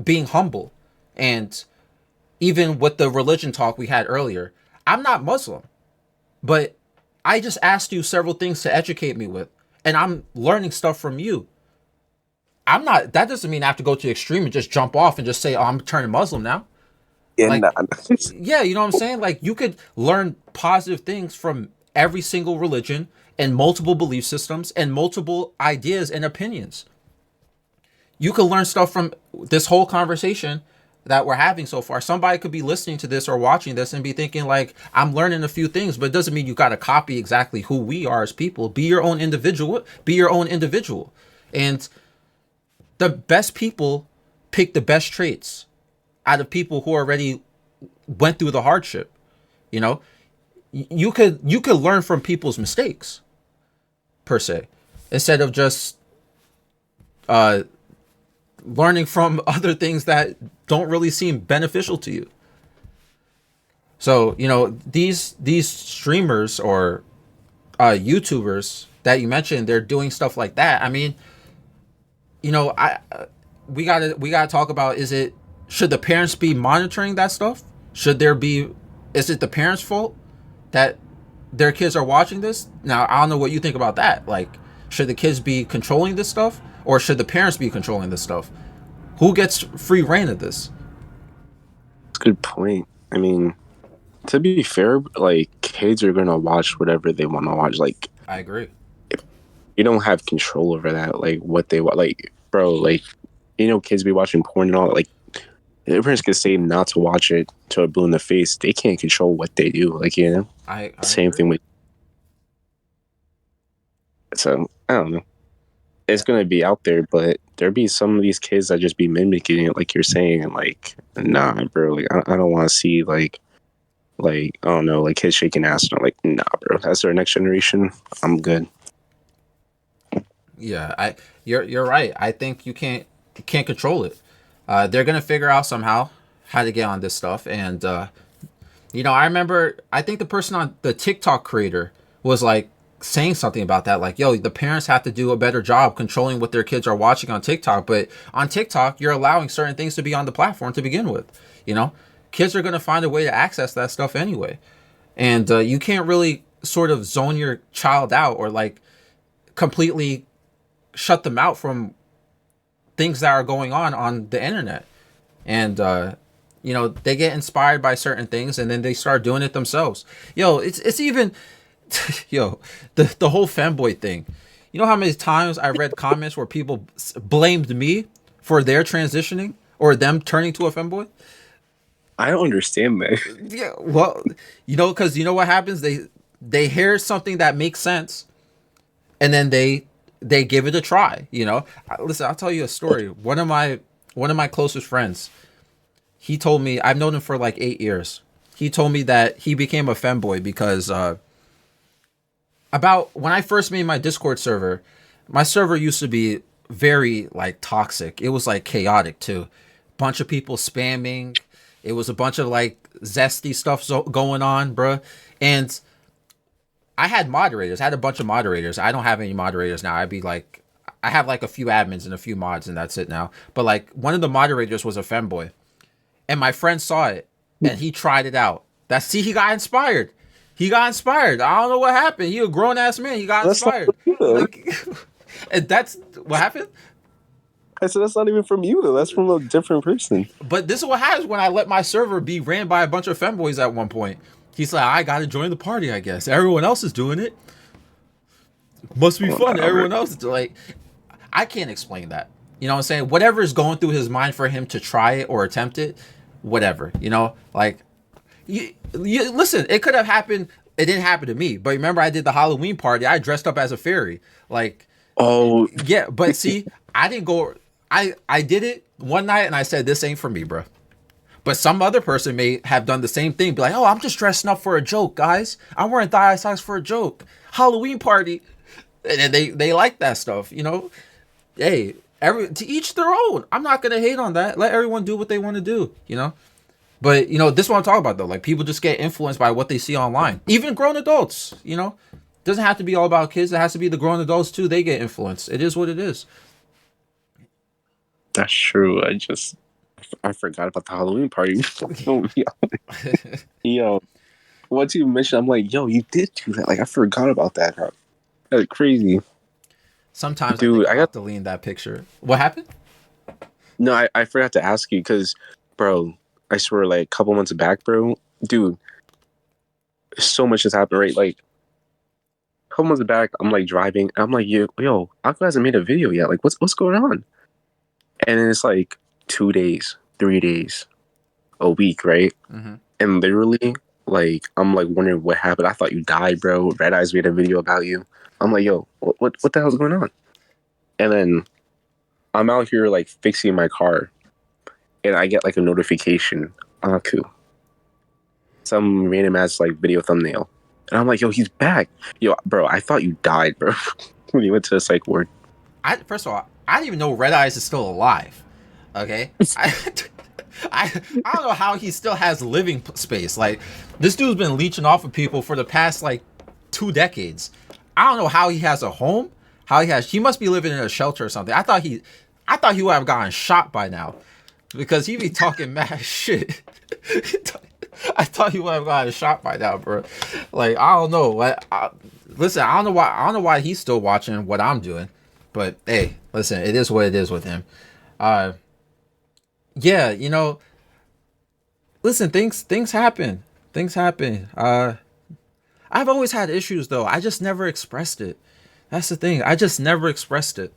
A: being humble, and even with the religion talk we had earlier. I'm not Muslim, but I just asked you several things to educate me with, and I'm learning stuff from you. I'm not. That doesn't mean I have to go to the extreme and just jump off and just say, "Oh, I'm turning Muslim now."
B: and
A: Like, yeah, you know what I'm saying? Like, you could learn positive things from every single religion and multiple belief systems and multiple ideas and opinions. You could learn stuff from this whole conversation that we're having so far. Somebody could be listening to this or watching this and be thinking like, I'm learning a few things, but it doesn't mean you got to copy exactly who we are as people. Be your own individual. Be your own individual. And the best people pick the best traits out of people who already went through the hardship. You know, you could learn from people's mistakes per se, instead of just uh learning from other things that don't really seem beneficial to you. So, these streamers or YouTubers that you mentioned, they're doing stuff like that. I mean, I we gotta talk about, should the parents be monitoring that stuff? Should there be Is it the parents' fault that their kids are watching this? Now, I don't know what you think about that. Like, should the kids be controlling this stuff, or should the parents be controlling this stuff? Who gets free reign of this?
B: good point. I mean, to be fair, like kids are gonna watch whatever they want to watch. Like
A: I agree.
B: you don't have control over that. Like what they want. Like bro, like kids be watching porn and all. Like their parents can say not to watch it to a blue in the face. They can't control what they do. Like
A: I
B: same
A: agree.
B: thing with. So I don't know. It's gonna be out there, but there be some of these kids that just be mimicking it, like you're saying, and like, nah, bro. Like I don't want to see like I don't know, like kids shaking ass. And I'm like, nah, bro. That's our next generation. I'm good.
A: Yeah, you're right. I think you can't control it. They're gonna figure out somehow how to get on this stuff, and I remember, I think the person on the TikTok creator was like saying something about that. Like, yo, the parents have to do a better job controlling what their kids are watching on TikTok. But on TikTok, you're allowing certain things to be on the platform to begin with. You know, kids are going to find a way to access that stuff anyway. And you can't really sort of zone your child out or like completely shut them out from things that are going on the internet. And they get inspired by certain things and then they start doing it themselves. Yo, it's even yo, the whole fanboy thing. You know how many times I read comments where people blamed me for their transitioning or them turning to a fanboy?
B: I don't understand that.
A: Yeah, well, because you know what happens? They hear something that makes sense, and then they give it a try. Listen, I'll tell you a story. One of my closest friends, he told me, I've known him for like 8 years. He told me that he became a femboy because about when I first made my Discord server, my server used to be very like toxic. It was like chaotic too. Bunch of people spamming. It was a bunch of like zesty stuff going on, bruh. And I had moderators. I had a bunch of moderators. I don't have any moderators now. I'd be like, I have like a few admins and a few mods, and that's it now. But like one of the moderators was a femboy, and my friend saw it, and he tried it out. He got inspired. He got inspired. I don't know what happened. He a grown ass man. He got
B: That's not
A: inspired.
B: from you though.
A: Like, and that's what happened.
B: I said that's not even from you though. That's from a different person.
A: But this is what happens when I let my server be ran by a bunch of femboys at one point. He's like, I gotta join the party, I guess. Everyone else is doing it. Must be fun. Everyone else is like, I can't explain that. You know what I'm saying? Whatever is going through his mind for him to try it or attempt it, whatever. You know, like, you listen. It could have happened. It didn't happen to me. But remember, I did the Halloween party. I dressed up as a fairy. Like,
B: Oh,
A: yeah. But see, I didn't go. I did it one night and I said, this ain't for me, bro. But some other person may have done the same thing. Be like, oh, I'm just dressing up for a joke, guys. I'm wearing thigh socks for a joke. Halloween party. And they like that stuff, you know. Hey, to each their own. I'm not gonna hate on that. Let everyone do what they want to do, you know. But you know, this is what I'm talking about though. Like people just get influenced by what they see online. Even grown adults, you know. Doesn't have to be all about kids. It has to be the grown adults too. They get influenced. It is what it is.
B: that's true. I forgot about the Halloween party. Yo, once you mentioned, I'm like, yo, you did do that. Like I forgot about that. Bro. That's crazy,
A: Sometimes I
B: dude.
A: think about deleting that picture. What happened?
B: No, I forgot to ask you because, bro, I swear, like a couple months back, bro, dude, so much has happened, right? Like a couple months back, I'm like driving, and I'm like, yo, Aqua hasn't made a video yet. Like, what's going on? And then it's like 2 days, 3 days, a week, right?
A: Mm-hmm.
B: And literally, like, I'm like wondering what happened. I thought you died, bro. Red Eyes made a video about you. I'm like, yo, what the hell's going on? And then I'm out here like fixing my car, and I get like a notification. Aku, some random ass like video thumbnail, and I'm like, yo, he's back. Yo, bro, I thought you died, bro, when you went to the psych ward.
A: First of all, I didn't even know Red Eyes is still alive. Okay, I don't know how he still has living space. Like this dude's been leeching off of people for the past like 2 decades. I don't know how he has a home. He must be living in a shelter or something. I thought he would have gotten shot by now because he be talking mad shit. I thought he would have gotten shot by now, bro. Like I don't know. Listen, I don't know why. I don't know why he's still watching what I'm doing. But hey, listen, it is what it is with him. Yeah, you know, listen, things happen. Things happen. I've always had issues though. I just never expressed it. That's the thing. I just never expressed it.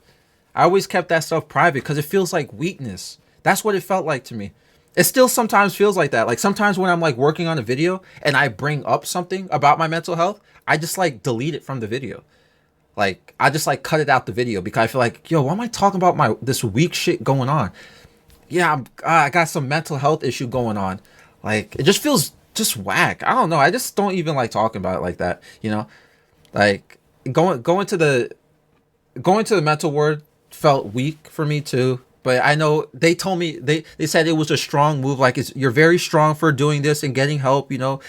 A: I always kept that stuff private because it feels like weakness. That's what it felt like to me. It still sometimes feels like that. Like sometimes when I'm like working on a video and I bring up something about my mental health, I just like delete it from the video. Like I just like cut it out the video because I feel like, yo, why am I talking about this weak shit going on? Yeah, I got some mental health issue going on. Like it just feels just whack. I don't know. I just don't even like talking about it like that. You know, like going to the mental ward felt weak for me too. But I know they told me they said it was a strong move. Like you're very strong for doing this and getting help. You know,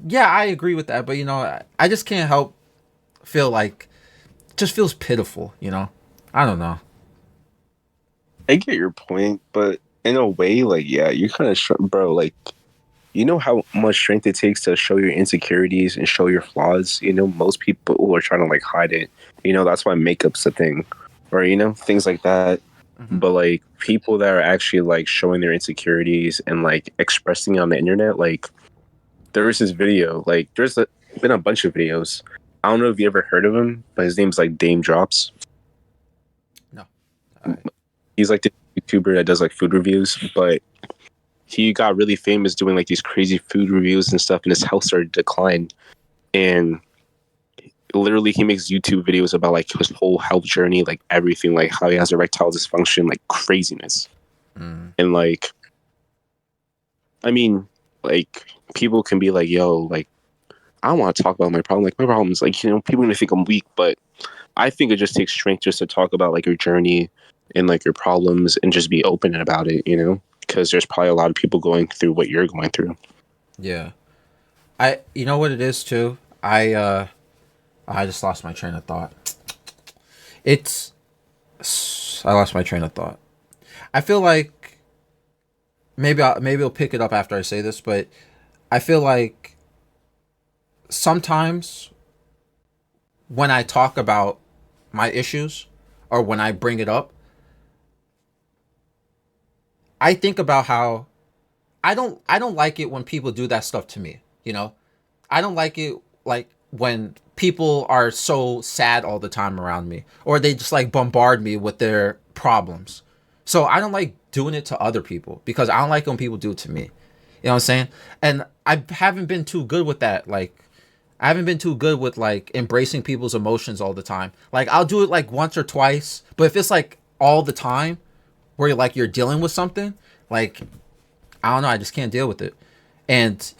A: yeah, I agree with that. But you know, I just can't help feel like it just feels pitiful. You know, I don't know.
B: I get your point, but in a way, like, yeah, you kind of, bro, like, you know how much strength it takes to show your insecurities and show your flaws. You know, most people are trying to like hide it. You know, that's why makeup's a thing, or you know, things like that.
A: Mm-hmm.
B: But like people that are actually like showing their insecurities and like expressing it on the internet, like there was this video, like been a bunch of videos. I don't know if you ever heard of him, but his name's like Dame Drops.
A: No. All right.
B: He's like the YouTuber that does like food reviews, but he got really famous doing like these crazy food reviews and stuff, and his health started to decline. And literally, he makes YouTube videos about like his whole health journey, like everything, like how he has erectile dysfunction, like craziness.
A: Mm.
B: And like, I mean, like people can be like, "Yo, like I don't want to talk about my problem." Like my problem is like, you know, people are gonna think I'm weak, but I think it just takes strength just to talk about like your journey and like your problems and just be open about it, you know, because there's probably a lot of people going through what you're going through.
A: Yeah. You know what it is too? I just lost my train of thought. It's I lost my train of thought. I feel like maybe I'll pick it up after I say this, but I feel like sometimes when I talk about my issues or when I bring it up, I think about how I don't like it when people do that stuff to me, you know? I don't like it like when people are so sad all the time around me or they just like bombard me with their problems. So I don't like doing it to other people because I don't like when people do it to me. You know what I'm saying? And I haven't been too good with that. Like I haven't been too good with like embracing people's emotions all the time. Like I'll do it like once or twice, but if it's like all the time where you're dealing with something, like I don't know, I just can't deal with it. And,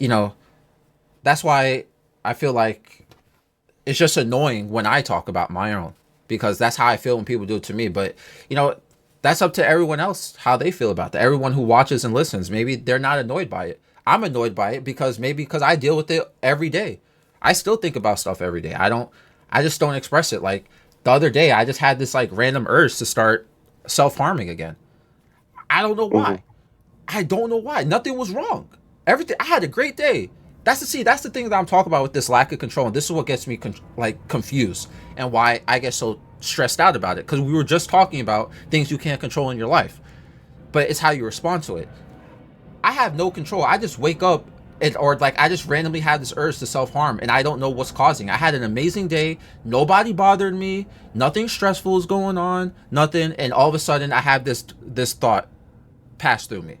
A: that's why I feel like it's just annoying when I talk about my own because that's how I feel when people do it to me. But, you know, that's up to everyone else how they feel about that. Everyone who watches and listens, maybe they're not annoyed by it. I'm annoyed by it because I deal with it every day. I still think about stuff every day. I just don't express it. Like the other day, I just had this like random urge to start self-harming again. I don't know
B: Hmm.
A: why. I don't know why. Nothing was wrong. Everything. I had a great day. That's the thing that I'm talking about with this lack of control, and this is what gets me confused and why I get so stressed out about it. Because we were just talking about things you can't control in your life, but it's how you respond to it. I have no control. I just wake up or like I just randomly have this urge to self harm, and I don't know what's causing. I had an amazing day. Nobody bothered me. Nothing stressful is going on. Nothing, and all of a sudden I have this thought pass through me.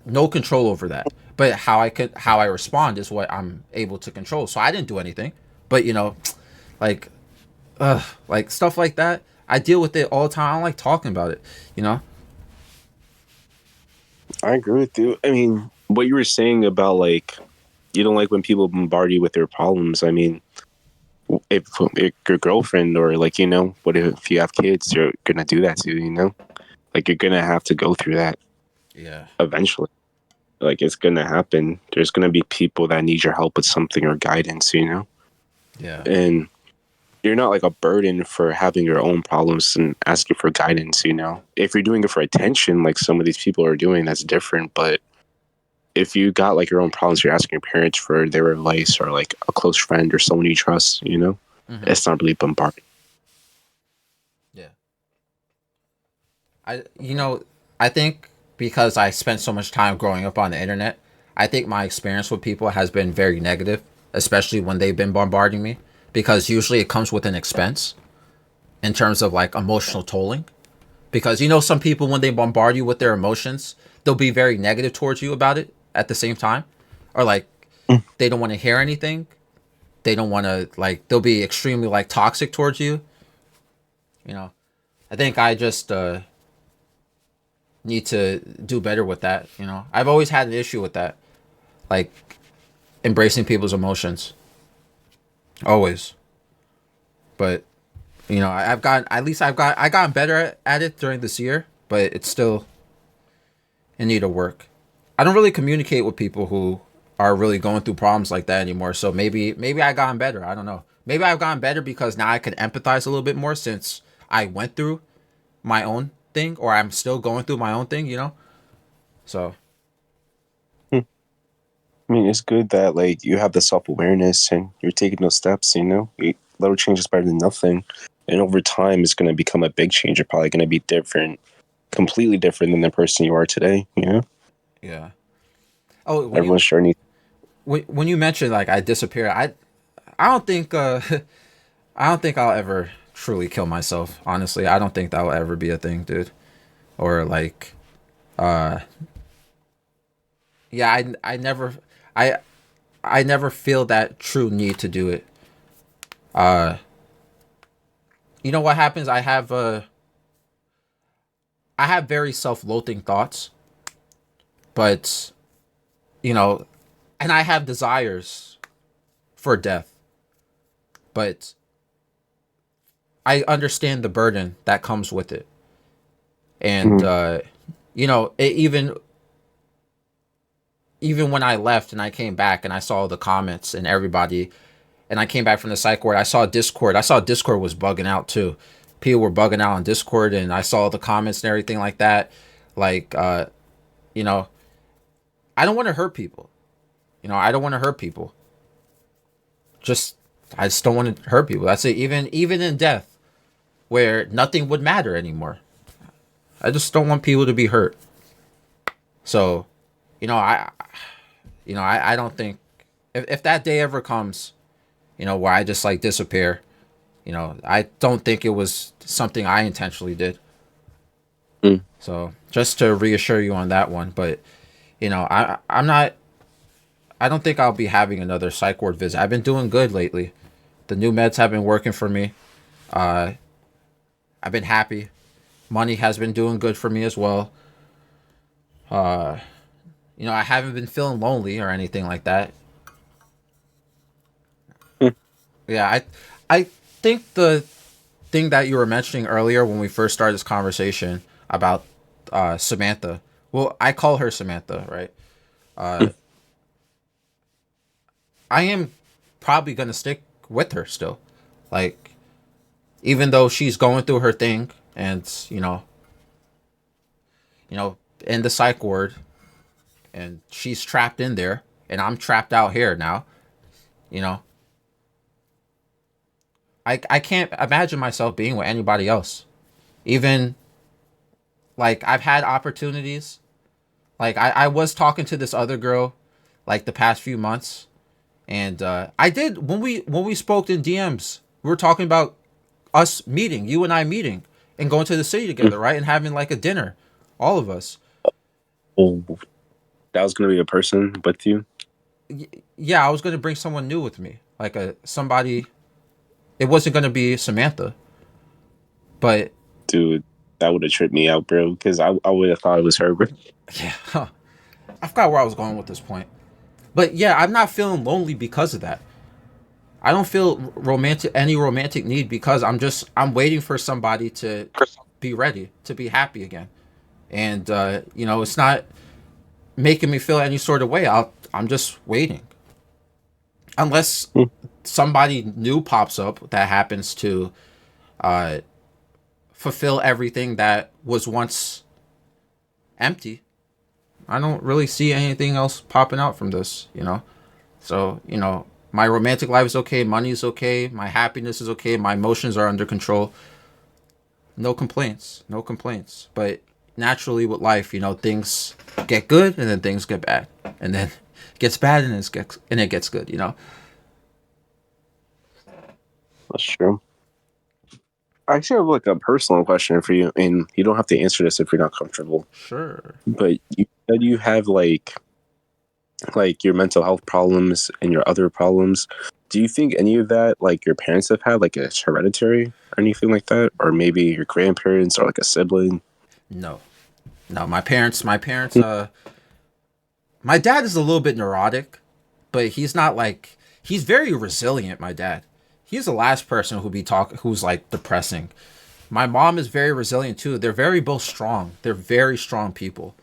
A: No control over that. But how I respond is what I'm able to control. So I didn't do anything. But like like stuff like that, I deal with it all the time. I don't like talking about it, you know?
B: I agree with you. I mean, what you were saying about like you don't like when people bombard you with their problems. I mean, if your girlfriend or like what if you have kids, you're gonna do that too. Like you're gonna have to go through that
A: Yeah.
B: eventually. Like it's gonna happen. There's gonna be people that need your help with something or guidance.
A: Yeah.
B: And you're not like a burden for having your own problems and asking for guidance. If you're doing it for attention, like some of these people are doing, that's different. But if you got like your own problems, you're asking your parents for their advice or like a close friend or someone you trust,
A: Mhm.
B: it's not really bombarding.
A: Yeah. I think because I spent so much time growing up on the internet, I think my experience with people has been very negative, especially when they've been bombarding me because usually it comes with an expense in terms of like emotional tolling. Because some people when they bombard you with their emotions, they'll be very negative towards you about it at the same time, or like they don't want to hear anything. They don't want to like they'll be extremely like toxic towards you. You know, I think I just need to do better with that. I've always had an issue with that, like embracing people's emotions, always. But I've gotten at least I gotten better at it during this year, but it's still in need of work. I don't really communicate with people who are really going through problems like that anymore. So maybe I gotten better. I don't know. Maybe I've gotten better because now I can empathize a little bit more since I went through my own thing, or I'm still going through my own thing. So
B: I mean, it's good that like you have the self awareness and you're taking those steps. Little change is better than nothing, and over time, it's going to become a big change. You're probably going to be different, completely different than the person you are today.
A: yeah. Oh,
B: Everyone's journey.
A: when you mentioned like I disappear, I don't think I don't think I'll ever truly kill myself. Honestly, I don't think that will ever be a thing, dude. Or like, uh, yeah, I I never feel that true need to do it. Uh, you know what happens? I have very self-loathing thoughts, but you know, and I have desires for death, but I understand the burden that comes with it, and
B: Mm-hmm.
A: even when I left and I came back and I saw the comments and everybody, and I came back from the psych ward, I saw Discord was bugging out too. people were bugging out on Discord, and I saw the comments and everything like that. Like, you know, I don't want to hurt people. I don't want to hurt people. Just I just don't want to hurt people. That's it. Even in death, where nothing would matter anymore. I just don't want people to be hurt. So, you know, I don't think if that day ever comes, where I just like disappear, I don't think it was something I intentionally did.
B: Mm.
A: So just to reassure you on that one, but I'm not. I don't think I'll be having another psych ward visit. I've been doing good lately. The new meds have been working for me. Uh, I've been happy. Money has been doing good for me as well. Uh, I haven't been feeling lonely or anything like that.
B: Mm.
A: Yeah, I think the thing that you were mentioning earlier when we first started this conversation about Samantha. Well, I call her Samantha, right? Uh,
B: Mm.
A: I am probably gonna stick with her still, like even though she's going through her thing, and in the psych ward, and she's trapped in there, and I'm trapped out here now. You know, I can't imagine myself being with anybody else. Even like I've had opportunities. Like I was talking to this other girl, like the past few months, and I did when we spoke in DMs. We were talking about us meeting, you and I meeting, and going to the city
B: Mm.
A: together, right, and having like a dinner, all of us.
B: Oh, that was gonna be a person with you,
A: Yeah, I was gonna bring someone new with me, like a somebody. It wasn't gonna be Samantha, but
B: dude. That would have tripped me out, bro. Because I would have thought it was her, bro.
A: yeah, I forgot where I was going with this point. But yeah, I'm not feeling lonely because of that. I don't feel any romantic need because I'm waiting for somebody to be ready to be happy again, and it's not making me feel any sort of way. I'm just waiting, unless
B: Mm.
A: somebody new pops up that happens to uh, fulfill everything that was once empty. I don't really see anything else popping out from this. So, my romantic life is okay, money is okay, my happiness is okay, my emotions are under control. No complaints, no complaints. But naturally with life, things get good and then things get bad. And then it gets bad and it gets good.
B: That's true. I actually have like a personal question for you, and you don't have to answer this if you're not comfortable.
A: Sure.
B: But you said you have like your mental health problems and your other problems. Do you think any of that, like your parents have had, like it's hereditary or anything like that, or maybe your grandparents or like a sibling?
A: No. No, my parents my dad is a little bit neurotic, but he's not like he's very resilient, my dad. He's the last person who's like depressing. My mom is very resilient too. They're very both strong. They're very strong people.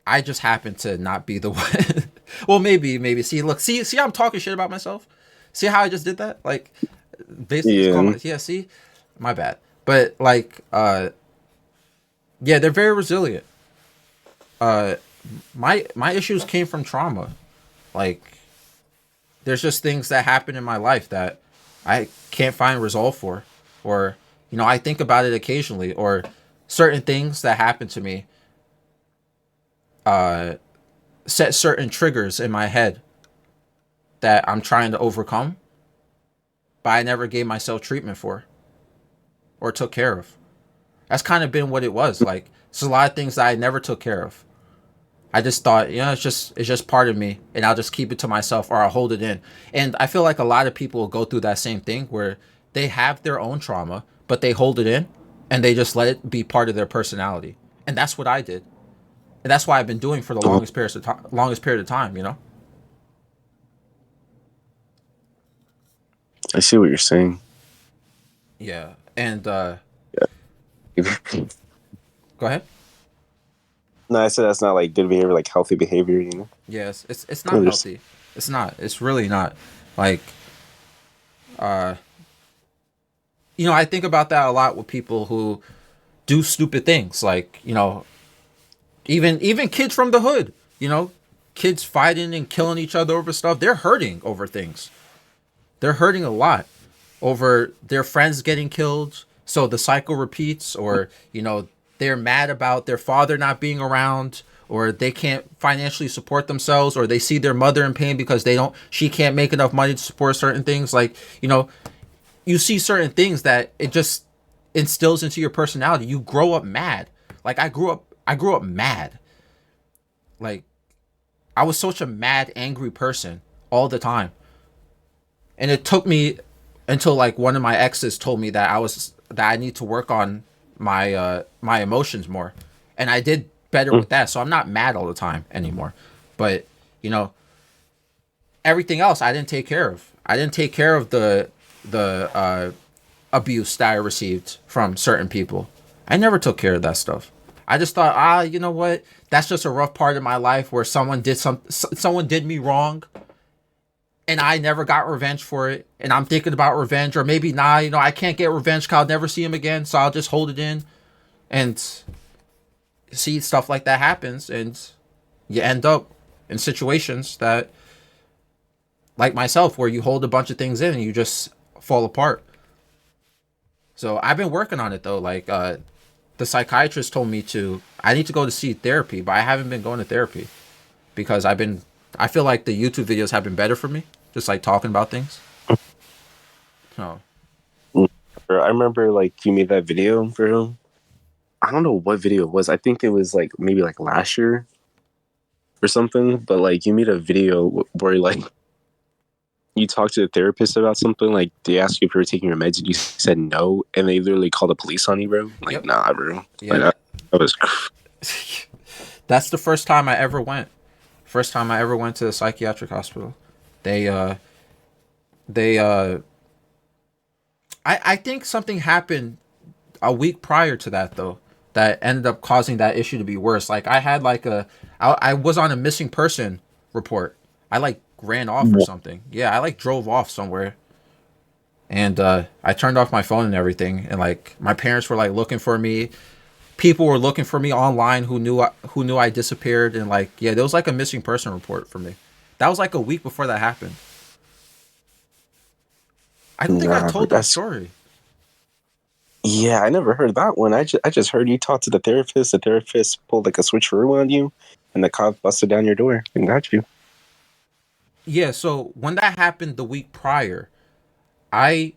A: I just happen to not be the one. Well, maybe. See, look, see, I'm talking shit about myself. See how I just did that? Like, basically, just call
B: Yeah.
A: my yeah. See, my bad. But like, yeah, they're very resilient. Uh, my issues came from trauma. Like, there's just things that happen in my life that I can't find resolve for, or I think about it occasionally, or certain things that happen to me uh set certain triggers in my head that I'm trying to overcome, but I never gave myself treatment for or took care of. That's kind of been what it was. Like it's a lot of things that I never took care of. I just thought, it's just part of me, and I'll just keep it to myself or I'll hold it in. And I feel like a lot of people go through that same thing where they have their own trauma, but they hold it in, and they just let it be part of their personality. And that's what I did, and that's why I've been doing for the
B: Uh-huh.
A: longest period of time.
B: I see what you're saying.
A: Yeah. And
B: Yeah.
A: go ahead.
B: No, I said that's not like good behavior, like healthy behavior, you know?
A: Yes, it's
B: I
A: not
B: understand.
A: healthy. It's not. It's really not. Like uh I think about that a lot with people who do stupid things, like, even kids from the hood, kids fighting and killing each other over stuff. They're hurting over things. They're hurting a lot over their friends getting killed. So the cycle repeats, or, they're mad about their father not being around, or they can't financially support themselves, or they see their mother in pain because she can't make enough money to support certain things. Like, you see certain things that it just instills into your personality. You grow up mad. Like, I grew up mad. Like, I was such a mad, angry person all the time. And it took me until, like, one of my exes told me that I need to work on my emotions more. And I did better with that. So I'm not mad all the time anymore. But, you know, everything else I didn't take care of. I didn't take care of the abuse that I received from certain people. I never took care of that stuff. I just thought, you know what? That's just a rough part of my life where someone did me wrong, and I never got revenge for it. And I'm thinking about revenge, or maybe I can't get revenge because I'll never see him again, so I'll just hold it in. And see, stuff like that happens, and you end up in situations that, like myself, where you hold a bunch of things in and you just fall apart. So I've been working on it though. Like, the psychiatrist told me I need to go to see therapy, but I haven't been going to therapy because I feel like the YouTube videos have been better for me, just like talking about things. So
B: I remember like you made that video, bro. I don't know what video it was. I think it was like maybe like last year or something. But like you made a video where like you talked to a therapist about something. Like they asked you if you were taking your meds, and you said no, and they literally called the police on you, bro. Like,
A: yep,
B: nah, bro.
A: yeah,
B: Like, that was.
A: that's the first time I ever went. First time I ever went to a psychiatric hospital. They I think something happened a week prior to that though, that ended up causing that issue to be worse. Like, I had like I was on a missing person report. I like ran off or something. Yeah, I like drove off somewhere. And I turned off my phone and everything, and like my parents were like looking for me. People were looking for me online who knew I disappeared, and like, yeah, there was like a missing person report for me. That was like a week before that happened. I don't think I
B: Nah, bro,
A: told that story.
B: yeah, I never heard that one. I just heard you talk to the therapist. The therapist pulled like a switcheroo on you, and the cop busted down your door and got you.
A: Yeah, so when that happened the week prior, I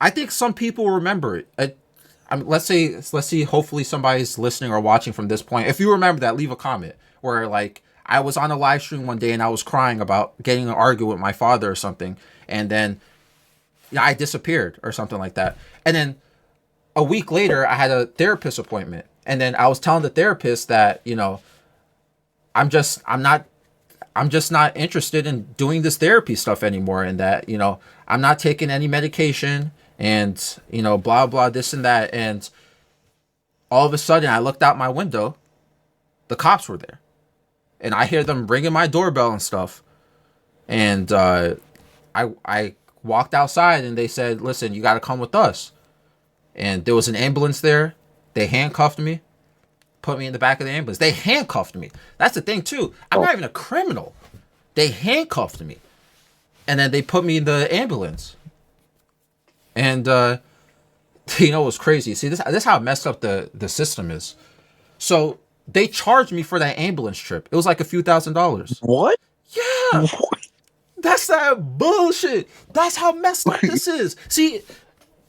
A: I think some people remember it. Let's see. Hopefully, somebody's listening or watching from this point. If you remember that, leave a comment. Where like I was on a live stream one day and I was crying about getting an argument with my father or something, and then I disappeared or something like that. And then a week later, I had a therapist appointment, and then I was telling the therapist that I'm just not interested in doing this therapy stuff anymore, and that I'm not taking any medication, and blah blah this and that. And all of a sudden I looked out my window, the cops were there, and I hear them ringing my doorbell and stuff. And I walked outside, and they said, listen, you got to come with us. And there was an ambulance there. They handcuffed me, put me in the back of the ambulance. They handcuffed me. That's the thing too, I'm not even a criminal. They handcuffed me, and then they put me in the ambulance. And it was crazy. See, this is how messed up the system is. So they charged me for that ambulance trip. It was like a few $1,000s.
B: What?
A: Yeah, that's that bullshit. That's how messed up this is. See,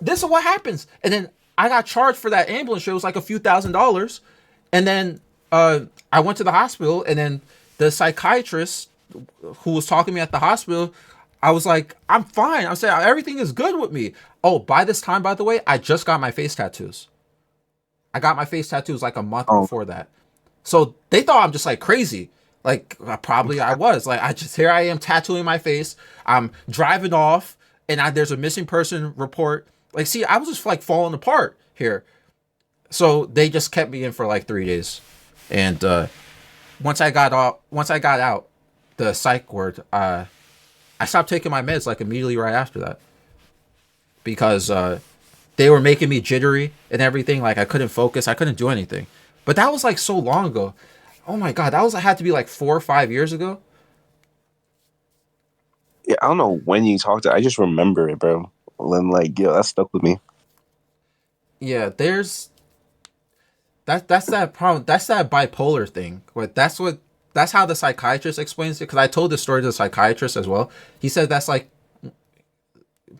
A: this is what happens. And then I got charged for that ambulance trip. It was like a few $1,000s. And then I went to the hospital, and then the psychiatrist who was talking to me at the hospital, I was like, I'm fine. I'm saying everything is good with me. Oh, by this time, by the way, I just got my face tattoos. I got my face tattoos like a month before that. So they thought I'm just like crazy. Like, probably I was. Like, here I am tattooing my face. I'm driving off, and there's a missing person report. Like, see, I was just like falling apart here. So they just kept me in for like 3 days. And once I got out, the psych ward, I stopped taking my meds like immediately right after that, because they were making me jittery and everything. Like I couldn't focus. I couldn't do anything. But that was like so long ago. Oh my god, that was had to be like 4 or 5 years ago.
B: Yeah, I don't know when you talked to. I just remember it, bro. And like, yeah, that stuck with me.
A: Yeah, there's that's that problem. That's that bipolar thing. But that's how the psychiatrist explains it. Because I told this story to the psychiatrist as well. He said that's like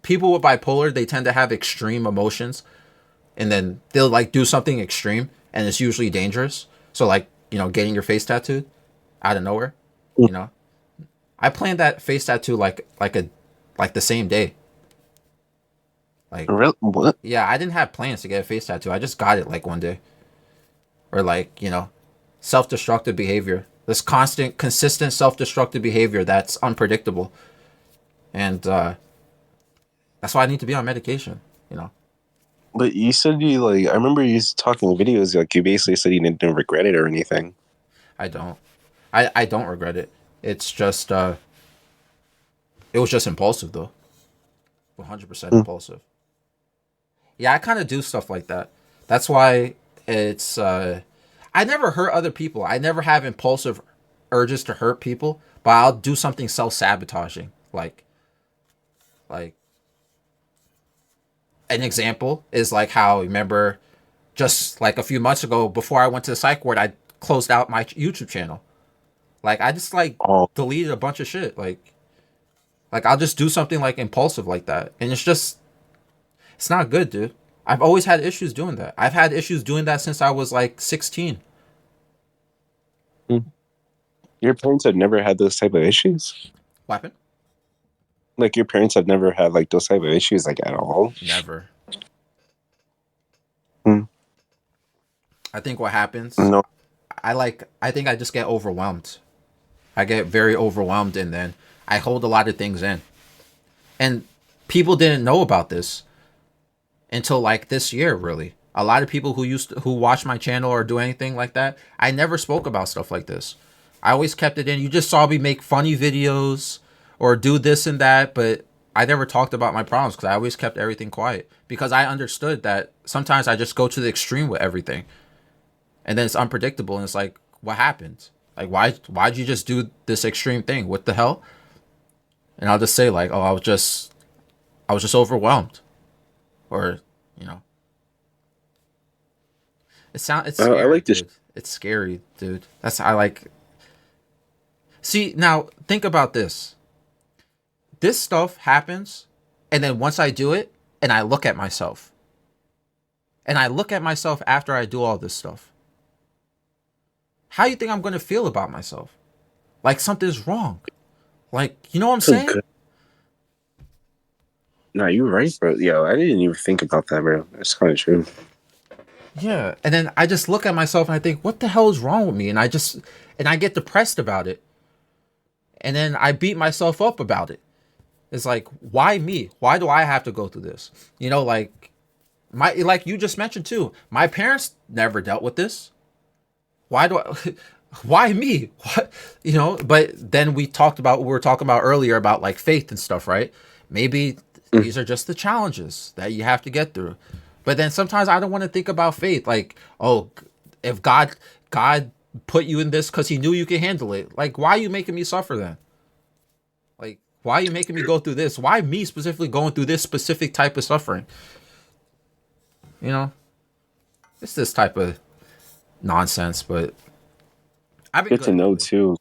A: people with bipolar. They tend to have extreme emotions, and then they'll like do something extreme, and it's usually dangerous. So like getting your face tattooed out of nowhere. You know, I planned that face tattoo like the same day. Like
B: Real what?
A: yeah, I didn't have plans to get a face tattoo. I just got it like one day. Or like self-destructive behavior, this constant consistent self-destructive behavior that's unpredictable, and that's why I need to be on medication.
B: But you said you like. I remember you talking videos. Like you basically said you didn't regret it or anything.
A: I don't i i don't regret it. It's just it was just impulsive though. 100%
B: Hmm.
A: impulsive. Yeah, I kind of do stuff like that. That's why it's I never hurt other people. I never have impulsive urges to hurt people, but I'll do something self-sabotaging. Like an example is like how, remember, just like a few months ago before I went to the psych ward, I closed out my YouTube channel. Like I just like
B: Oh,
A: deleted a bunch of shit. Like I'll just do something like impulsive like that. And it's not good, dude. I've always had issues doing that. I've had issues doing that since I was like 16.
B: hmm. Your parents have never had those type of issues.
A: What happened?
B: Like your parents have never had like those type of issues like at all.
A: Never.
B: Hmm.
A: I think what happens,
B: No.
A: I think I just get overwhelmed. I get very overwhelmed, and then I hold a lot of things in. And people didn't know about this until like this year, really. A lot of people who watch my channel or do anything like that, I never spoke about stuff like this. I always kept it in. You just saw me make funny videos or do this and that, but I never talked about my problems because I always kept everything quiet because I understood that sometimes I just go to the extreme with everything, and then it's unpredictable, and it's like, what happened? Like why'd you just do this extreme thing? What the hell? And I'll just say like, oh, I was just overwhelmed, or you know, it's
B: I
A: scary,
B: like this.
A: dude. It's scary, dude. That's I like. See, now think about this. This stuff happens, and then once I do it, and I look at myself, and I look at myself after I do all this stuff. How you think I'm gonna feel about myself? Like something's wrong. Like, you know what I'm
B: So
A: saying?
B: good. No, you're right, bro. Yo, I didn't even think about that, bro. That's kind of true.
A: Yeah. And then I just look at myself and I think, what the hell is wrong with me? And I get depressed about it. And then I beat myself up about it. It's like, why me? Why do I have to go through this? Like like you just mentioned too. My parents never dealt with this. Why do I why me? What but then we talked about what we were talking about earlier about like faith and stuff, right? Maybe
B: Mm.
A: these are just the challenges that you have to get through. But then sometimes I don't want to think about faith like, oh, if God put you in this because he knew you could handle it. Like, why are you making me suffer then? Like, why are you making me go through this? Why me specifically going through this specific type of suffering? You know, it's this type of nonsense, but I've been
B: Good to
A: good
B: know
A: lately.
B: too.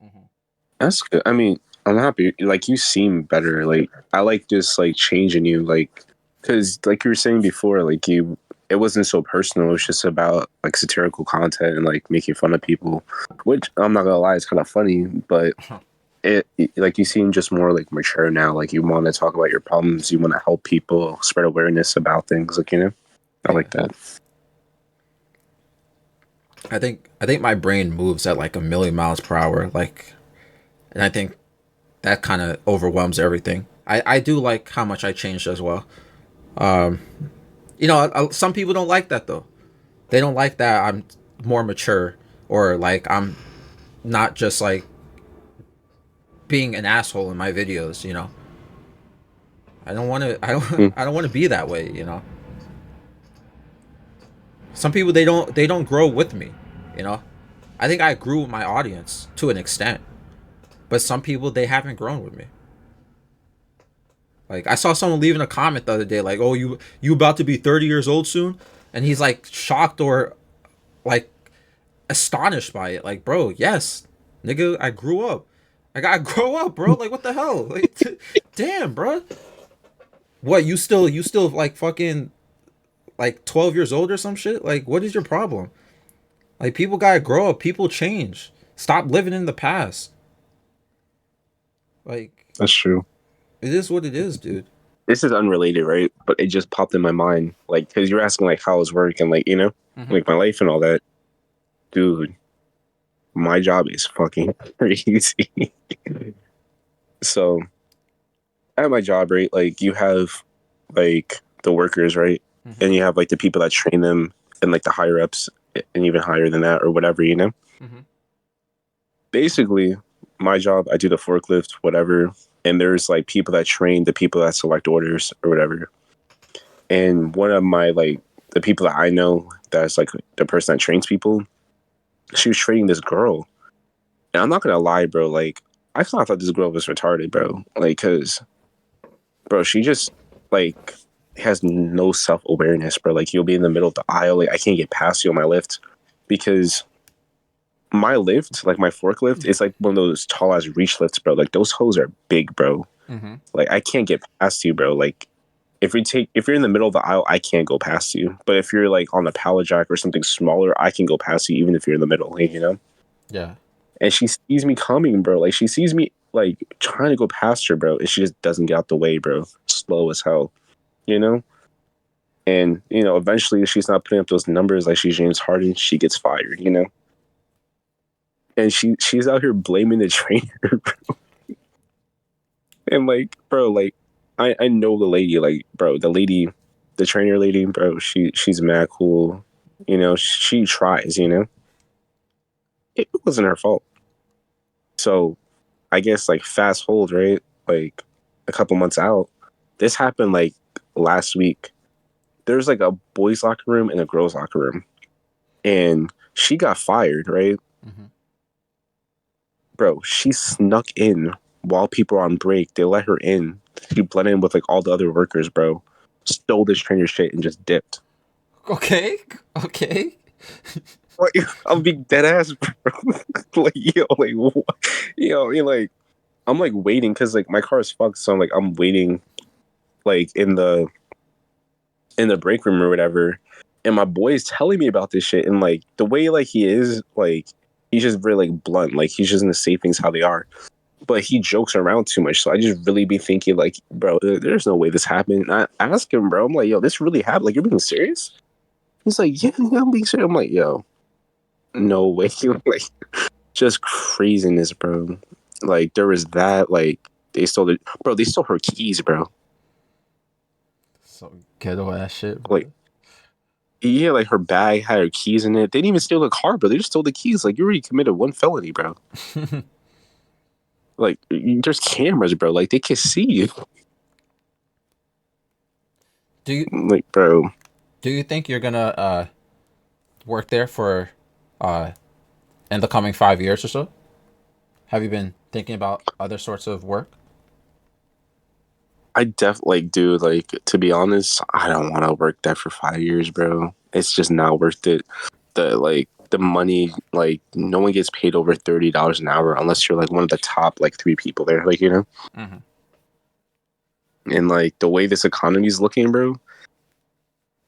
A: Hmm.
B: That's good. I mean, I'm happy. Like you seem better. Like I like just like changing you. Like because like you were saying before, like you, it wasn't so personal. It was just about like satirical content and like making fun of people, which I'm not gonna lie, it's kind of funny. But like you seem just more like mature now. Like you want to talk about your problems. You want to help people, spread awareness about things. Like I
A: Yeah.
B: like that.
A: I think my brain moves at like a million miles per hour, like, and I think that kind of overwhelms everything. I do like how much I changed as well. Um, some people don't like that though. They don't like that I'm more mature, or like I'm not just like being an asshole in my videos. I don't want to. I don't.
B: Mm,
A: I don't want to be that way. You know. Some people they don't grow with me. You know. I think I grew with my audience to an extent, but some people they haven't grown with me. Like I saw someone leaving a comment the other day, like, "Oh, you about to be 30 years old soon," and he's like shocked or like astonished by it. Like, bro, yes, nigga, I grew up. I gotta grow up, bro. Like, what the hell? Like, damn, bro. What you still like fucking like 12 years old or some shit? Like, what is your problem? Like, people gotta grow up. People change. Stop living in the past. Like,
B: that's true.
A: it is what it is, dude.
B: This is unrelated, right? But it just popped in my mind, like, because you're asking like how is work and like
A: Mm-hmm.
B: like my life and all that, dude. My job is fucking crazy. So at my job, right, like you have like the workers, right,
A: Mm-hmm.
B: and you have like the people that train them and like the higher ups and even higher than that or whatever.
A: Mm-hmm.
B: Basically, my job, I do the forklift, whatever, and there's like people that train the people that select orders or whatever. And one of my like the people that I know that's like the person that trains people, she was training this girl. And I'm not gonna lie, bro, like I kind of thought this girl was retarded, bro. Like, cause bro, she just like has no self awareness, bro. Like you'll be in the middle of the aisle, like I can't get past you on my lift because my lift, like my forklift, is like one of those tall ass reach lifts, bro. Like those hoes are big, bro.
A: Mm-hmm.
B: Like I can't get past you, bro. Like if you're in the middle of the aisle, I can't go past you. But if you're like on the pallet jack or something smaller, I can go past you even if you're in the middle, like.
A: Yeah.
B: And she sees me coming, bro. Like she sees me like trying to go past her, bro, and she just doesn't get out the way, bro. Slow as hell, you know. And eventually, if she's not putting up those numbers like she's James Harden, she gets fired. And she's out here blaming the trainer, and like, bro, like I know the lady, like, bro, the trainer lady, bro. She's mad cool, She tries. It wasn't her fault. So I guess like fast hold, right? Like a couple months out. This happened like last week. There's like a boys' locker room and a girls' locker room. And she got fired, right?
A: Mm-hmm.
B: Bro, she snuck in while people are on break. They let her in. She blended in with like all the other workers, bro. Stole this trainer's shit and just dipped.
A: Okay. Okay.
B: Like, I'm being dead ass, bro. Like, what? Like, I'm like waiting because like my car is fucked, so I'm waiting like in the break room or whatever, and my boy is telling me about this shit, and like the way like he is, like he's just very like blunt, like he's just gonna say things how they are, but he jokes around too much. So I just really be thinking like, bro, there's no way this happened. And I ask him, bro, I'm like, yo, this really happened? Like, you're being serious? He's like, yeah, I'm being serious. I'm like, yo, no way. Like, just craziness, bro. Like there was that, like they stole her keys, bro.
A: So ghetto ass shit,
B: Like,
A: bro.
B: yeah, like her bag had her keys in it. They didn't even steal the car, bro. They just stole the keys. Like you already committed one felony, bro. Like there's cameras, bro. Like they can see you.
A: do you
B: Like, bro,
A: do you think you're gonna work there for uh in the coming 5 years or so? Have you been thinking about other sorts of work?
B: I definitely like, dude. Like to be honest, I don't want to work there for 5 years, bro. It's just not worth it. The money, like no one gets paid over $30 an hour unless you're like one of the top like three people there. Like.
A: Mm-hmm.
B: And like the way this economy is looking, bro,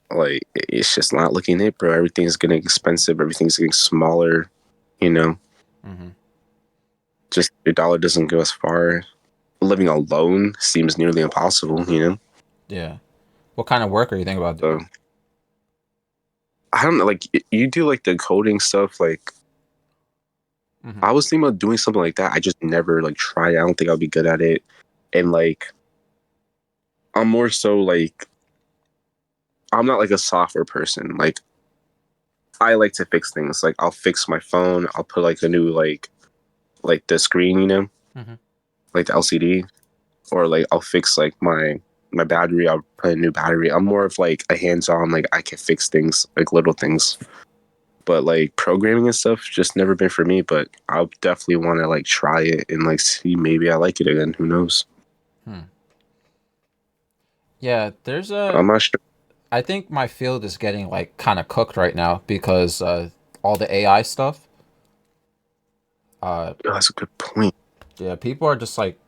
B: like it's just not looking it, bro. Everything's getting expensive. Everything's getting smaller. You know,
A: Mm-hmm.
B: just your dollar doesn't go as far. Living alone seems nearly impossible.
A: Yeah. What kind of work are you thinking about
B: So
A: doing?
B: I don't know. Like you do like the coding stuff. Like
A: Mm-hmm.
B: I was thinking about doing something like that. I just never like tried. I don't think I'll be good at it. And like I'm more so like I'm not like a software person. Like I like to fix things. Like I'll fix my phone. I'll put like a new like the screen,
A: Mm-hmm.
B: like the LCD, or like I'll fix like my my battery, I'll put a new battery. I'm more of like a hands-on, like I can fix things, like little things. But like programming and stuff, just never been for me. But I'll definitely want to like try it and like see maybe I like it again. Who knows?
A: Hmm. Yeah, there's
B: I'm
A: a.
B: not sure.
A: I think my field is getting like kind of cooked right now because all the AI stuff. Uh,
B: Oh, that's a good point.
A: yeah, people are just like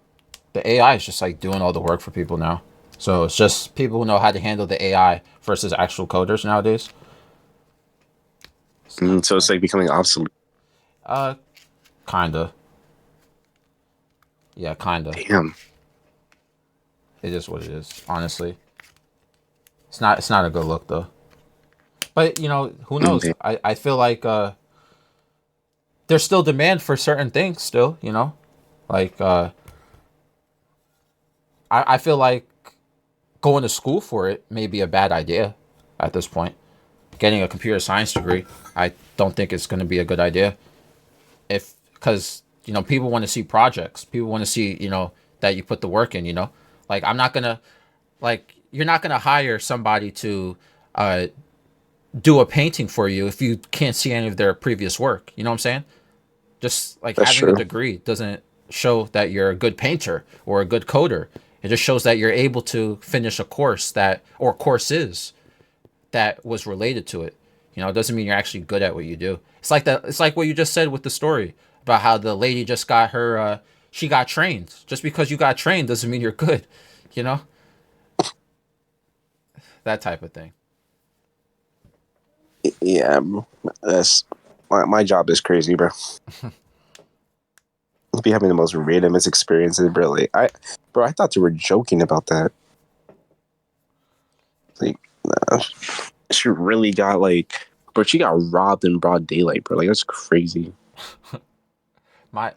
A: the AI is just like doing all the work for people now. So it's just people who know how to handle the AI versus actual coders nowadays. It's kind of
B: So it's
A: sad.
B: like becoming obsolete.
A: Uh, kinda. Yeah, kinda.
B: Damn.
A: It is what it is. Honestly, it's not. It's not a good look though. But you know, who knows?
B: Damn.
A: I feel like there's still demand for certain things. Still, you know, like I feel like going to school for it may be a bad idea at this point. Getting a computer science degree, I don't think it's going to be a good idea. If because you know people want to see projects, people want to see that you put the work in. Like I'm not gonna like you're not gonna hire somebody to do a painting for you if you can't see any of their previous work. You know what I'm saying? Just like
B: That's
A: having a
B: true.
A: degree doesn't show that you're a good painter or a good coder. It just shows that you're able to finish a course that or courses that was related to it. It doesn't mean you're actually good at what you do. It's like that. It's like what you just said with the story about how the lady just got her. She got trained. Just because you got trained doesn't mean you're good. You know that type of thing.
B: Yeah, that's my job is crazy, bro. Be having the most randomest experiences, bro. Like I thought you were joking about that. Like, nah, she really got like, bro. She got robbed in broad daylight, bro. Like that's crazy.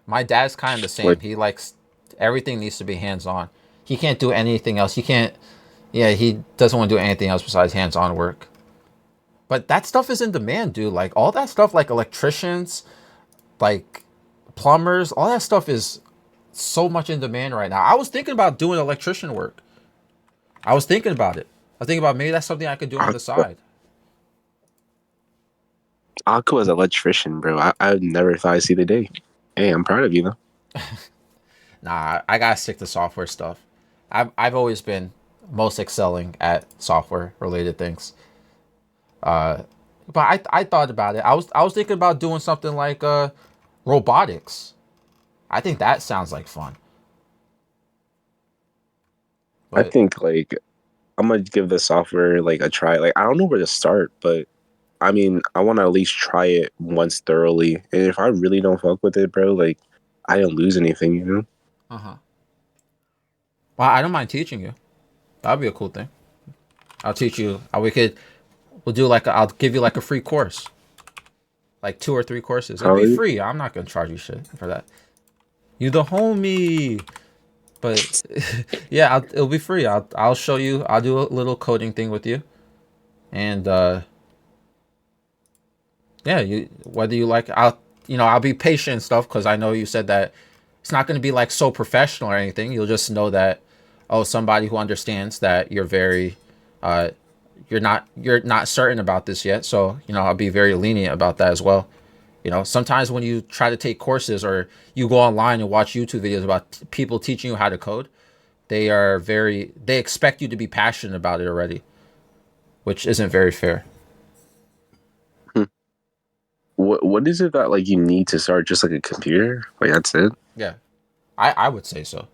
A: My dad's kind of the
B: Like,
A: same. He likes everything needs to be hands on. He can't do anything else. He can't. Yeah, he doesn't want to do anything else besides hands on work. But that stuff is in demand, dude. Like all that stuff, like electricians, like plumbers, all that stuff is so much in demand right now. I was thinking about doing electrician work. I was thinking about it. I was thinking about maybe that's something I could do on the side.
B: Akko as an electrician, bro. I never thought I'd see the day. Hey, I'm proud of you, though.
A: Nah, I gotta stick to software stuff. I've always been most excelling at software related things. But I thought about it. I was thinking about doing something like robotics. I think that sounds like fun.
B: I
A: But
B: think like I'm gonna give the software like a try. Like I don't know where to start, but I mean I want to at least try it once thoroughly. And if I really don't fuck with it, bro, like I don't lose anything, you know?
A: uh huh. Well, I don't mind teaching you. That'd be a cool thing. I'll teach you. We'll do like I'll give you like a free course, like 2 or 3 courses. It'll
B: How
A: be
B: are you?
A: free. I'm not gonna charge you shit for that. You the homie. But yeah, it'll be free. I'll show you. I'll do a little coding thing with you, and yeah, you whether you like, I'll be patient and stuff because I know you said that it's not going to be like so professional or anything. You'll just know that somebody who understands that uh, you're not certain about this yet. So I'll be very lenient about that as well. Sometimes when you try to take courses or you go online and watch YouTube videos about people teaching you how to code, they expect you to be passionate about it already, which isn't very fair.
B: Hmm. What is it that like you need to start just like a computer? Like that's it?
A: Yeah, I would say so.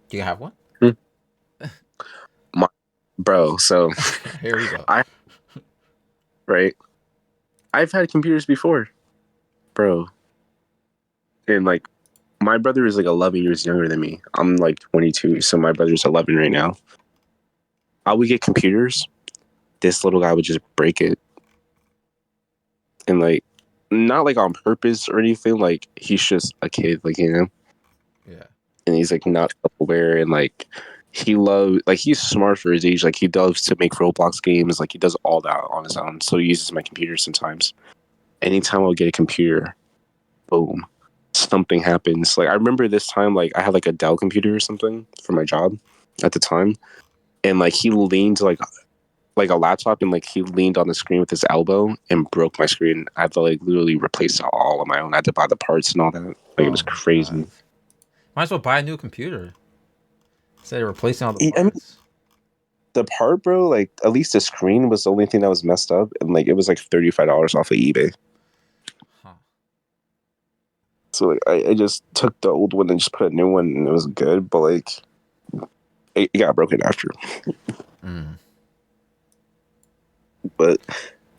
A: Do you have one?
B: Hmm. My, bro, so
A: Here we go.
B: I right. I've had computers before, bro. And like my brother is like 11 years younger than me. I'm like 22, so my brother's 11 right now. I would get computers. This little guy would just break it, and like, not like on purpose or anything. Like he's just a kid, like
A: Yeah.
B: and he's like not aware, and like he loves, like he's smart for his age. Like he loves to make Roblox games. Like he does all that on his own. So he uses my computer sometimes. Anytime I'll get a computer, boom, something happens. Like I remember this time, like I had like a Dell computer or something for my job. at the time, and like he leaned like a laptop, and like he leaned on the screen with his elbow and broke my screen. I had to like literally replace it all on my own. I had to buy the parts and all that. Like it
A: Oh
B: was
A: my god.
B: crazy.
A: Might as well buy a new computer instead of replacing all the
B: I mean,
A: parts.
B: the part, bro, like at least the screen was the only thing that was messed up, and like it was like $35 off of eBay.
A: Huh.
B: So like I just took the old one and just put a new one, and it was good. But like it got broken after.
A: Mm.
B: But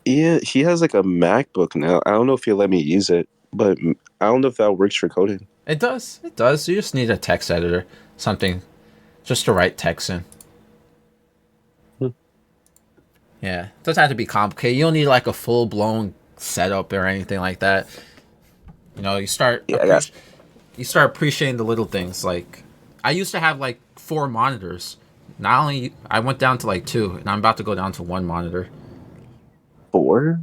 B: yeah, he has like a MacBook now. I don't know if he'll let me use it, but I don't know if that works for coding.
A: It does. It does. You just need a text editor, something, just to write text in.
B: Hmm.
A: Yeah, it doesn't have to be complicated. You don't need like a full blown setup or anything like that. You know,
B: Yeah,
A: you start appreciating the little things. Like I used to have like 4 monitors. Not only I went down to like 2, and I'm about to go down to 1 monitor.
B: 4.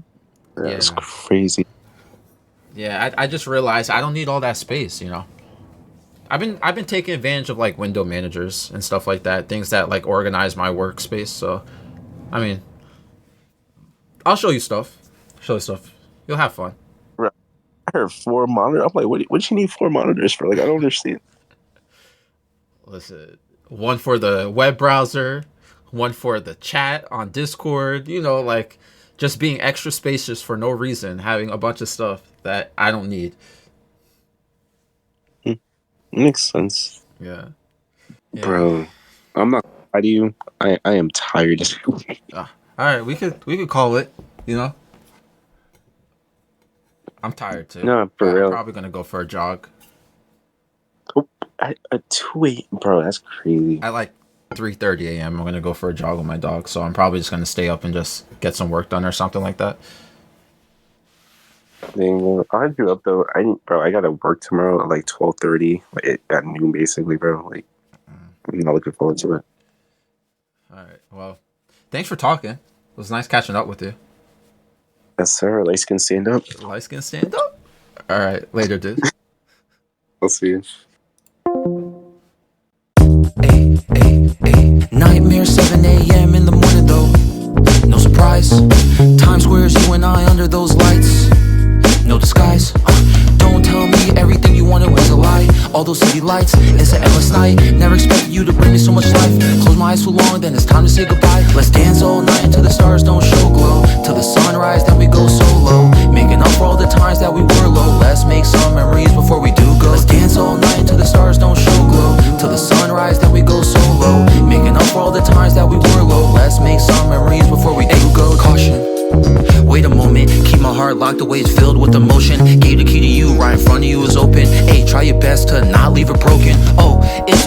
B: That's
A: Yeah,
B: crazy.
A: yeah. I just realized I don't need all that space. You know, I've been taking advantage of like window managers and stuff like that, things that like organize my workspace. So, I mean, I'll show you stuff. Show you stuff. You'll have fun.
B: Bro, I heard 4 monitors. I'm like, what do you need 4 monitors for? Like, I don't understand.
A: Listen, one for the web browser, one for the chat on Discord. You know, like just being extra spacious for no reason, having a bunch of stuff that I don't need.
B: Makes sense.
A: Yeah, yeah.
B: Bro, I'm not gonna lie to you. I am tired.
A: All right, we could call it. You know, I'm tired too.
B: No, for
A: I'm
B: real.
A: probably gonna go for a jog
B: Oh, a 2-8, bro, that's crazy.
A: at like 3:30 a.m. I'm gonna go for a jog with my dog, so I'm probably just gonna stay up and just get some work done or something like that.
B: Dang, I'll hit you up though. Bro, I gotta work tomorrow at like 12:30, like at noon, basically, bro. Like, I'm not looking forward to it.
A: All right. Well, thanks for talking. It was nice catching up with you.
B: Yes, sir. Lights can stand up.
A: Lights can stand up. All right. Later, dude.
B: I'll see you.
C: Nightmare 7 a.m. in the morning though. No surprise. Times Square's you and I under those lights. No disguise. Don't tell me everything you wanted was a lie. All those city lights, it's an endless night. Never expected you to bring me so much life. Close my eyes too long, then it's time to say goodbye. Let's dance all night until the stars don't show glow. Till the sunrise, then we go solo. Making up for all the times that we were low. Let's make some memories before we do go. Let's dance all night until the stars don't show glow. Till the sunrise, then we go solo. Making up for all the times that we were low. Let's make some memories before we do go. Caution. Wait a moment, keep my heart locked, the way it's filled with emotion. Gave the key to you, right in front of you is open. Hey, try your best to not leave it broken. Oh, it's